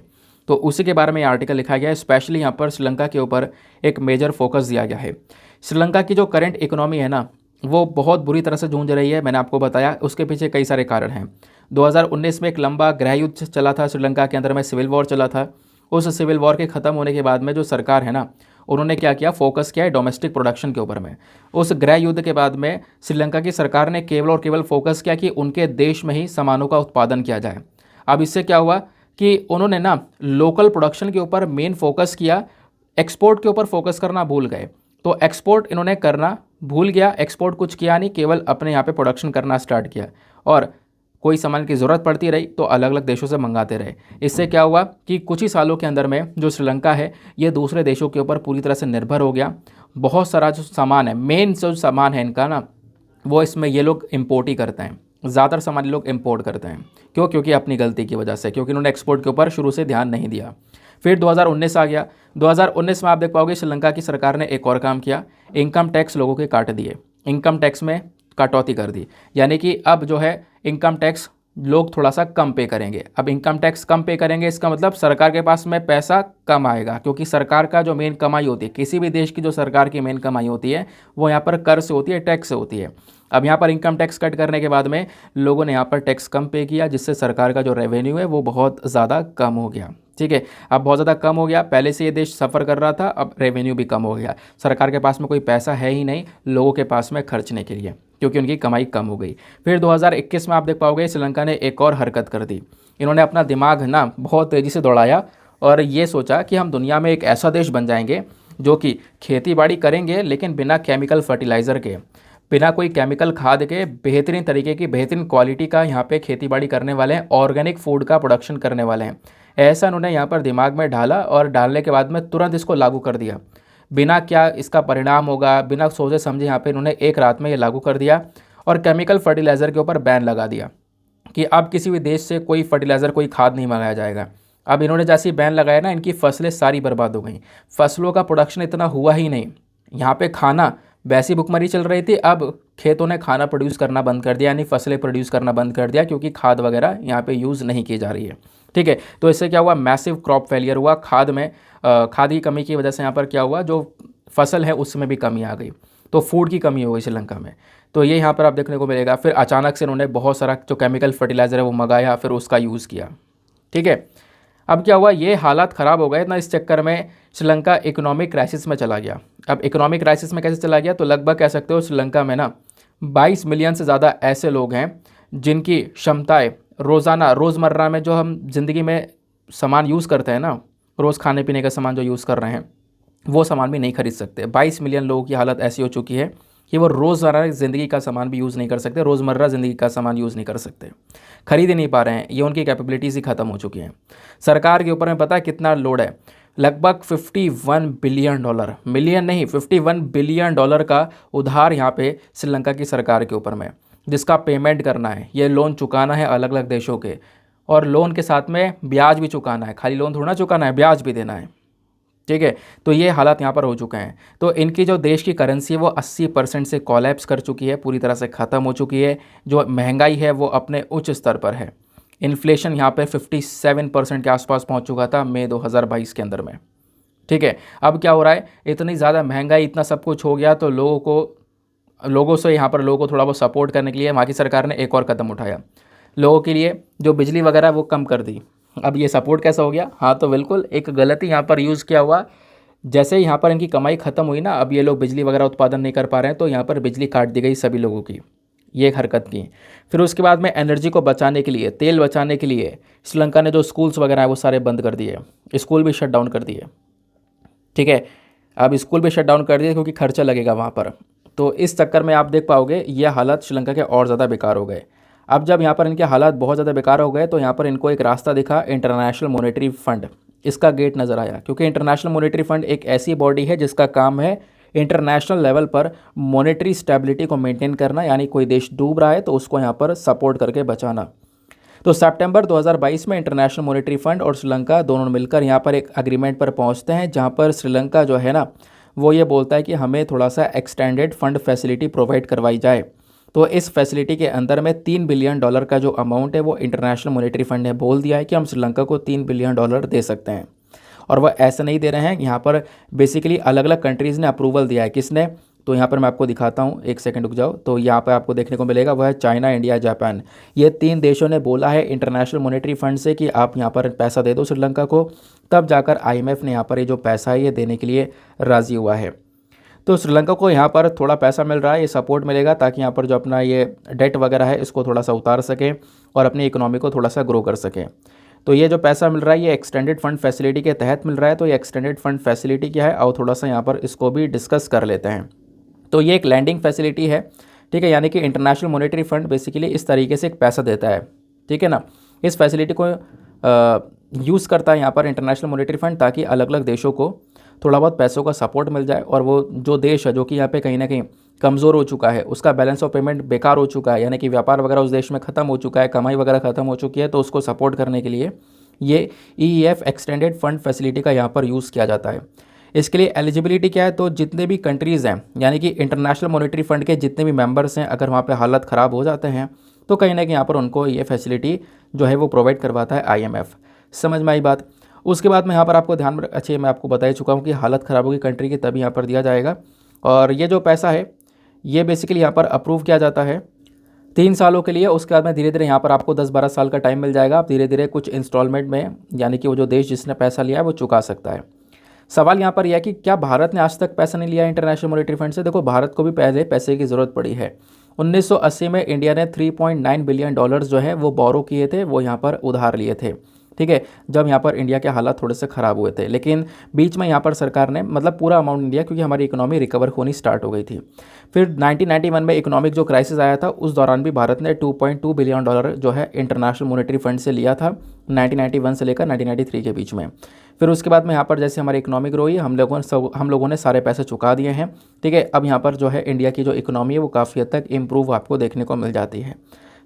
तो उसी के बारे में ये आर्टिकल लिखा गया है। स्पेशली यहाँ पर श्रीलंका के ऊपर एक मेजर फोकस दिया गया है। श्रीलंका की जो करंट इकोनॉमी है ना, वो बहुत बुरी तरह से जूझ रही है। मैंने आपको बताया उसके पीछे कई सारे कारण हैं। 2019 में एक लंबा गृह युद्ध चला था श्रीलंका के अंदर में, सिविल वॉर चला था। उस सिविल वॉर के ख़त्म होने के बाद में जो सरकार है ना, उन्होंने क्या किया, फोकस किया है डोमेस्टिक प्रोडक्शन के ऊपर में। उस गृह युद्ध के बाद में श्रीलंका की सरकार ने केवल और केवल फोकस किया कि उनके देश में ही सामानों का उत्पादन किया जाए। अब इससे क्या हुआ कि उन्होंने ना लोकल प्रोडक्शन के ऊपर मेन फोकस किया, एक्सपोर्ट के ऊपर फोकस करना भूल गए। तो एक्सपोर्ट इन्होंने करना भूल गया, एक्सपोर्ट कुछ किया नहीं, केवल अपने यहाँ पे प्रोडक्शन करना स्टार्ट किया और कोई सामान की ज़रूरत पड़ती रही तो अलग अलग देशों से मंगाते रहे। इससे क्या हुआ कि कुछ ही सालों के अंदर में जो श्रीलंका है ये दूसरे देशों के ऊपर पूरी तरह से निर्भर हो गया। बहुत सारा जो सामान है, मेन जो सामान है इनका ना, वो इसमें ये लोग इम्पोर्ट ही करते हैं। ज़्यादातर सामान ये लोग इम्पोर्ट करते हैं। क्यों? क्योंकि अपनी गलती की वजह से, क्योंकि इन्होंने एक्सपोर्ट के ऊपर शुरू से ध्यान नहीं दिया। फिर 2019 आ गया। 2019 में आप देख पाओगे श्रीलंका की सरकार ने एक और काम किया, इनकम टैक्स लोगों के काट दिए, इनकम टैक्स में कटौती कर दी। यानी कि अब जो है इनकम टैक्स लोग थोड़ा सा कम पे करेंगे। अब इनकम टैक्स कम पे करेंगे, इसका मतलब सरकार के पास में पैसा कम आएगा, क्योंकि सरकार का जो मेन कमाई होती है, किसी भी देश की जो सरकार की मेन कमाई होती है वो यहाँ पर कर से होती है, टैक्स से होती है। अब यहाँ पर इनकम टैक्स कट करने के बाद में लोगों ने यहाँ पर टैक्स कम पे किया, जिससे सरकार का जो रेवेन्यू है वो बहुत ज़्यादा कम हो गया। ठीक है, अब बहुत ज़्यादा कम हो गया। पहले से ये देश सफ़र कर रहा था, अब रेवेन्यू भी कम हो गया। सरकार के पास में कोई पैसा है ही नहीं लोगों के पास में खर्चने के लिए, क्योंकि उनकी कमाई कम हो गई। फिर 2021 में आप देख पाओगे श्रीलंका ने एक और हरकत कर दी। इन्होंने अपना दिमाग ना बहुत तेज़ी से दौड़ाया और ये सोचा कि हम दुनिया में एक ऐसा देश बन जाएंगे जो कि खेती बाड़ी करेंगे लेकिन बिना केमिकल फर्टिलाइज़र के, बिना कोई केमिकल खाद के, बेहतरीन तरीके की, बेहतरीन क्वालिटी का यहाँ पे खेती बाड़ी करने वाले हैं, ऑर्गेनिक फूड का प्रोडक्शन करने वाले हैं। ऐसा उन्होंने यहाँ पर दिमाग में डाला और डालने के बाद में तुरंत इसको लागू कर दिया। बिना क्या इसका परिणाम होगा, बिना सोचे समझे यहाँ पे इन्होंने एक रात में ये लागू कर दिया और केमिकल फर्टिलाइज़र के ऊपर बैन लगा दिया कि अब किसी भी देश से कोई फर्टिलाइज़र, कोई खाद नहीं मंगाया जाएगा। अब इन्होंने जैसे बैन लगाया ना, इनकी फसलें सारी बर्बाद हो गई। फसलों का प्रोडक्शन इतना हुआ ही नहीं। यहाँ पे खाना वैसी भुखमरी चल रही थी, अब खेतों ने खाना प्रोड्यूस करना बंद कर दिया, यानी फसलें प्रोड्यूस करना बंद कर दिया, क्योंकि खाद वगैरह यहाँ पे यूज़ नहीं की जा रही है। ठीक है। तो इससे क्या हुआ, मैसिव क्रॉप फेलियर हुआ, खाद की कमी की वजह से यहाँ पर क्या हुआ, जो फसल है उसमें भी कमी आ गई, तो फूड की कमी हो गई श्रीलंका में। तो ये यहाँ पर आप देखने को मिलेगा। फिर अचानक से उन्होंने बहुत सारा जो केमिकल फर्टिलाइज़र है वो मंगाया, फिर उसका यूज़ किया। ठीक है। अब क्या हुआ, ये हालात ख़राब हो गए ना, इस चक्कर में श्रीलंका इकोनॉमिक क्राइसिस में चला गया। अब इकोनॉमिक क्राइसिस में कैसे चला गया, तो लगभग कह सकते हो श्रीलंका में ना 22 मिलियन से ज़्यादा ऐसे लोग हैं जिनकी क्षमताएं रोज़मर्रा में जो हम ज़िंदगी में सामान यूज़ करते हैं ना, रोज़ खाने पीने का सामान जो यूज़ कर रहे हैं वो सामान भी नहीं खरीद सकते। 22 मिलियन लोगों की हालत ऐसी हो चुकी है कि वो रोज़मर्रा ज़िंदगी का सामान भी यूज़ नहीं कर सकते, रोज़मर्रा ज़िंदगी का सामान यूज़ नहीं कर सकते, खरीद ही नहीं पा रहे हैं। ये उनकी कैपेबिलिटीज़ ही ख़त्म हो चुकी हैं। सरकार के ऊपर में पता है कितना लोड है, लगभग 51 बिलियन डॉलर, मिलियन नहीं 51 बिलियन डॉलर का उधार यहाँ पे श्रीलंका की सरकार के ऊपर में, जिसका पेमेंट करना है, ये लोन चुकाना है अलग अलग देशों के, और लोन के साथ में ब्याज भी चुकाना है, खाली लोन थोड़ा चुकाना है, ब्याज भी देना है। ठीक है। तो ये हालात यहाँ पर हो चुके हैं। तो इनकी जो देश की करेंसी है वो 80% से कोलैप्स कर चुकी है, पूरी तरह से ख़त्म हो चुकी है। जो महंगाई है वो अपने उच्च स्तर पर है। इन्फ्लेशन यहाँ पे 57% के आसपास पहुँच चुका था मई 2022 के अंदर में। ठीक है। अब क्या हो रहा है, इतनी ज़्यादा महंगाई, इतना सब कुछ हो गया, तो लोगों से यहाँ पर लोगों को थोड़ा बहुत सपोर्ट करने के लिए वहाँ की सरकार ने एक और कदम उठाया। लोगों के लिए जो बिजली वगैरह वो कम कर दी। अब ये सपोर्ट कैसा हो गया, हाँ तो बिल्कुल एक गलती यहाँ पर यूज़ किया हुआ। जैसे ही यहाँ पर इनकी कमाई ख़त्म हुई ना, अब ये लोग बिजली वगैरह उत्पादन नहीं कर पा रहे हैं, तो यहाँ पर बिजली काट दी गई सभी लोगों की, ये एक हरकत की। फिर उसके बाद में एनर्जी को बचाने के लिए, तेल बचाने के लिए श्रीलंका ने जो स्कूल्स वगैरह है वो सारे बंद कर दिए, स्कूल भी शट डाउन कर दिए। ठीक है। अब स्कूल भी शट डाउन कर दिए क्योंकि खर्चा लगेगा वहाँ पर। तो इस चक्कर में आप देख पाओगे ये हालात श्रीलंका के और ज़्यादा बेकार हो गए। अब जब यहाँ पर इनके हालात बहुत ज़्यादा बेकार हो गए तो यहाँ पर इनको एक रास्ता दिखा, इंटरनेशनल मॉनेटरी फंड, इसका गेट नज़र आया। क्योंकि इंटरनेशनल मॉनेटरी फंड एक ऐसी बॉडी है जिसका काम है इंटरनेशनल लेवल पर मॉनेटरी स्टेबिलिटी को मेंटेन करना, यानी कोई देश डूब रहा है तो उसको यहाँ पर सपोर्ट करके बचाना। तो सितंबर 2022 में इंटरनेशनल मॉनेटरी फंड और श्रीलंका दोनों मिलकर यहाँ पर एक एग्रीमेंट पर पहुँचते हैं, जहाँ पर श्रीलंका जो है ना वो ये बोलता है कि हमें थोड़ा सा एक्सटेंडेड फंड फैसिलिटी प्रोवाइड करवाई जाए। तो इस फैसिलिटी के अंदर में $3 बिलियन का जो अमाउंट है वो इंटरनेशनल मॉनेटरी फंड ने बोल दिया है कि हम श्रीलंका को $3 बिलियन दे सकते हैं। और वह ऐसे नहीं दे रहे हैं, यहाँ पर बेसिकली अलग अलग कंट्रीज़ ने अप्रूवल दिया है। किसने, तो यहाँ पर मैं आपको दिखाता हूँ, एक सेकंड रुक जाओ। तो यहाँ पर आपको देखने को मिलेगा वह है चाइना, इंडिया, जापान, ये 3 देशों ने बोला है इंटरनेशनल मॉनेटरी फंड से कि आप यहाँ पर पैसा दे दो श्रीलंका को। तब जाकर IMF ने यहाँ पर ये जो पैसा है ये देने के लिए राज़ी हुआ है। तो श्रीलंका को यहाँ पर थोड़ा पैसा मिल रहा है, ये सपोर्ट मिलेगा ताकि यहाँ पर जो अपना ये डेट वगैरह है इसको थोड़ा सा उतार सकें और अपनी इकोनॉमी को थोड़ा सा ग्रो कर सकें। तो ये जो पैसा मिल रहा है ये एक्सटेंडेड फंड फैसिलिटी के तहत मिल रहा है। तो ये एक्सटेंडेड फंड फैसिलिटी क्या है, और थोड़ा सा यहाँ पर इसको भी डिस्कस कर लेते हैं। तो ये एक लैंडिंग फैसिलिटी है। ठीक है। यानी कि इंटरनेशनल मॉनेटरी फंड बेसिकली इस तरीके से एक पैसा देता है। ठीक है ना। इस फैसिलिटी को यूज़ करता है यहाँ पर इंटरनेशनल मॉनेटरी फंड, ताकि अलग अलग देशों को थोड़ा बहुत पैसों का सपोर्ट मिल जाए, और वो जो देश है जो कि यहाँ पे कहीं ना कहीं कमज़ोर हो चुका है, उसका बैलेंस ऑफ पेमेंट बेकार हो चुका है, यानी कि व्यापार वगैरह उस देश में ख़त्म हो चुका है, कमाई वगैरह ख़त्म हो चुकी है, तो उसको सपोर्ट करने के लिए ये EEF एक्सटेंडेड फंड फैसिलिटी का यहाँ पर यूज़ किया जाता है। इसके लिए एलिजिबिलिटी क्या है, तो जितने भी कंट्रीज़ हैं, यानी कि इंटरनेशनल मॉनेटरी फंड के जितने भी मेंबर्स हैं, अगर वहाँ पे हालत ख़राब हो जाते हैं तो कहीं ना कहीं यहाँ पर उनको ये फैसिलिटी जो है वो प्रोवाइड करवाता है IMF। समझ में आई बात। उसके बाद में यहाँ पर आपको ध्यान अच्छे मैं आपको बता ही चुका हूँ कि हालत ख़राब होगी कंट्री की तभी यहाँ पर दिया जाएगा। और ये जो पैसा है ये बेसिकली यहाँ पर अप्रूव किया जाता है 3 सालों के लिए। उसके बाद में धीरे धीरे यहाँ पर आपको 10-12 साल का टाइम मिल जाएगा। आप धीरे धीरे कुछ इंस्टॉलमेंट में, यानी कि वो जो देश जिसने पैसा लिया है वो चुका सकता है। सवाल यहाँ पर यह है कि क्या भारत ने आज तक पैसा नहीं लिया इंटरनेशनल मॉनेटरी फंड से। देखो, भारत को भी पहले पैसे की ज़रूरत पड़ी है। 1980 में इंडिया ने $3.9 बिलियन जो है वो बोरो किए थे, वो यहाँ पर उधार लिए थे। ठीक है। जब यहाँ पर इंडिया के हालात थोड़े से ख़राब हुए थे, लेकिन बीच में यहाँ पर सरकार ने मतलब पूरा अमाउंट नहीं दिया क्योंकि हमारी इकोनॉमी रिकवर होनी स्टार्ट हो गई थी। फिर 1991 में इकोनॉमिक जो क्राइसिस आया था उस दौरान भी भारत ने $2.2 बिलियन जो है इंटरनेशनल मॉनेटरी फंड से लिया था 1991 से लेकर 1993 के बीच में। फिर उसके बाद में यहाँ पर जैसे हमारी इकोनॉमी ग्रो हुई, हम लोगों ने सारे पैसे चुका दिए हैं। ठीक है। अब यहाँ पर जो है इंडिया की जो इकोनॉमी है वो काफ़ी हद तक इम्प्रूव आपको देखने को मिल जाती है।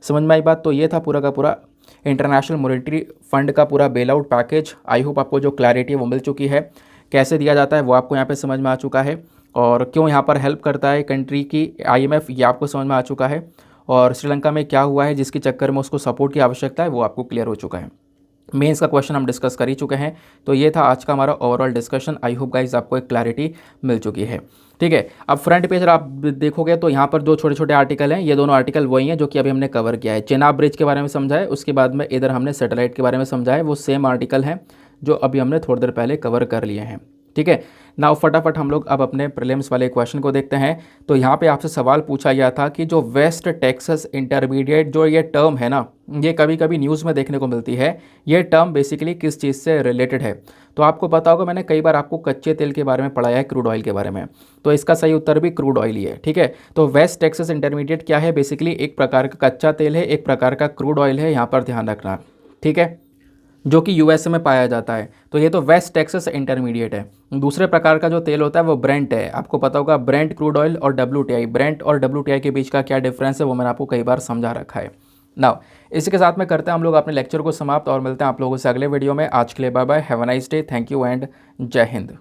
समझ में आई बात। तो ये था पूरा का पूरा इंटरनेशनल मॉनेटरी फंड का पूरा bail out package. I hope आपको जो क्लैरिटी है वो मिल चुकी है, कैसे दिया जाता है वो आपको यहाँ पे समझ में आ चुका है, और क्यों यहाँ पर हेल्प करता है कंट्री की IMF ये आपको समझ में आ चुका है, और श्रीलंका में क्या हुआ है जिसके चक्कर में उसको सपोर्ट की आवश्यकता है वो आपको क्लियर हो चुका है। मेंस का क्वेश्चन हम डिस्कस कर ही चुके हैं। तो ये था आज का हमारा overall discussion. I hope guys आपको एक क्लैरिटी मिल चुकी है। ठीक है, अब फ्रंट पेज आप देखोगे तो यहाँ पर जो छोटे छोटे आर्टिकल हैं, ये दोनों आर्टिकल वही हैं जो कि अभी हमने कवर किया है। चेनाब ब्रिज के बारे में समझा है, उसके बाद में इधर हमने सैटेलाइट के बारे में समझा है, वो सेम आर्टिकल हैं जो अभी हमने थोड़ी देर पहले कवर कर लिए हैं। ठीक है, नाउ फटाफट हम लोग अब अपने प्रीलिम्स वाले क्वेश्चन को देखते हैं। तो यहाँ पे आपसे सवाल पूछा गया था कि जो वेस्ट टेक्सास इंटरमीडिएट जो ये टर्म है ना, ये कभी कभी न्यूज़ में देखने को मिलती है। ये टर्म बेसिकली किस चीज़ से रिलेटेड है? तो आपको पता होगा, मैंने कई बार आपको कच्चे तेल के बारे में पढ़ाया है, क्रूड ऑयल के बारे में। तो इसका सही उत्तर भी क्रूड ऑयल ही है। ठीक है, तो वेस्ट टेक्सास इंटरमीडिएट क्या है? बेसिकली एक प्रकार का कच्चा तेल है, एक प्रकार का क्रूड ऑयल है, यहाँ पर ध्यान रखना। ठीक है, जो कि यूएसए में पाया जाता है। तो ये तो वेस्ट टेक्सास इंटरमीडिएट है। दूसरे प्रकार का जो तेल होता है वो ब्रेंट है। आपको पता होगा ब्रेंट क्रूड ऑयल और डब्ल्यूटीआई, ब्रेंट और डब्ल्यूटीआई के बीच का क्या डिफरेंस है वो मैंने आपको कई बार समझा रखा है। नाउ इसी के साथ में करते हैं हम लोग अपने लेक्चर को समाप्त और मिलते हैं आप लोगों से अगले वीडियो में। आज के लिए bye bye, have a nice day, thank you and जय हिंद।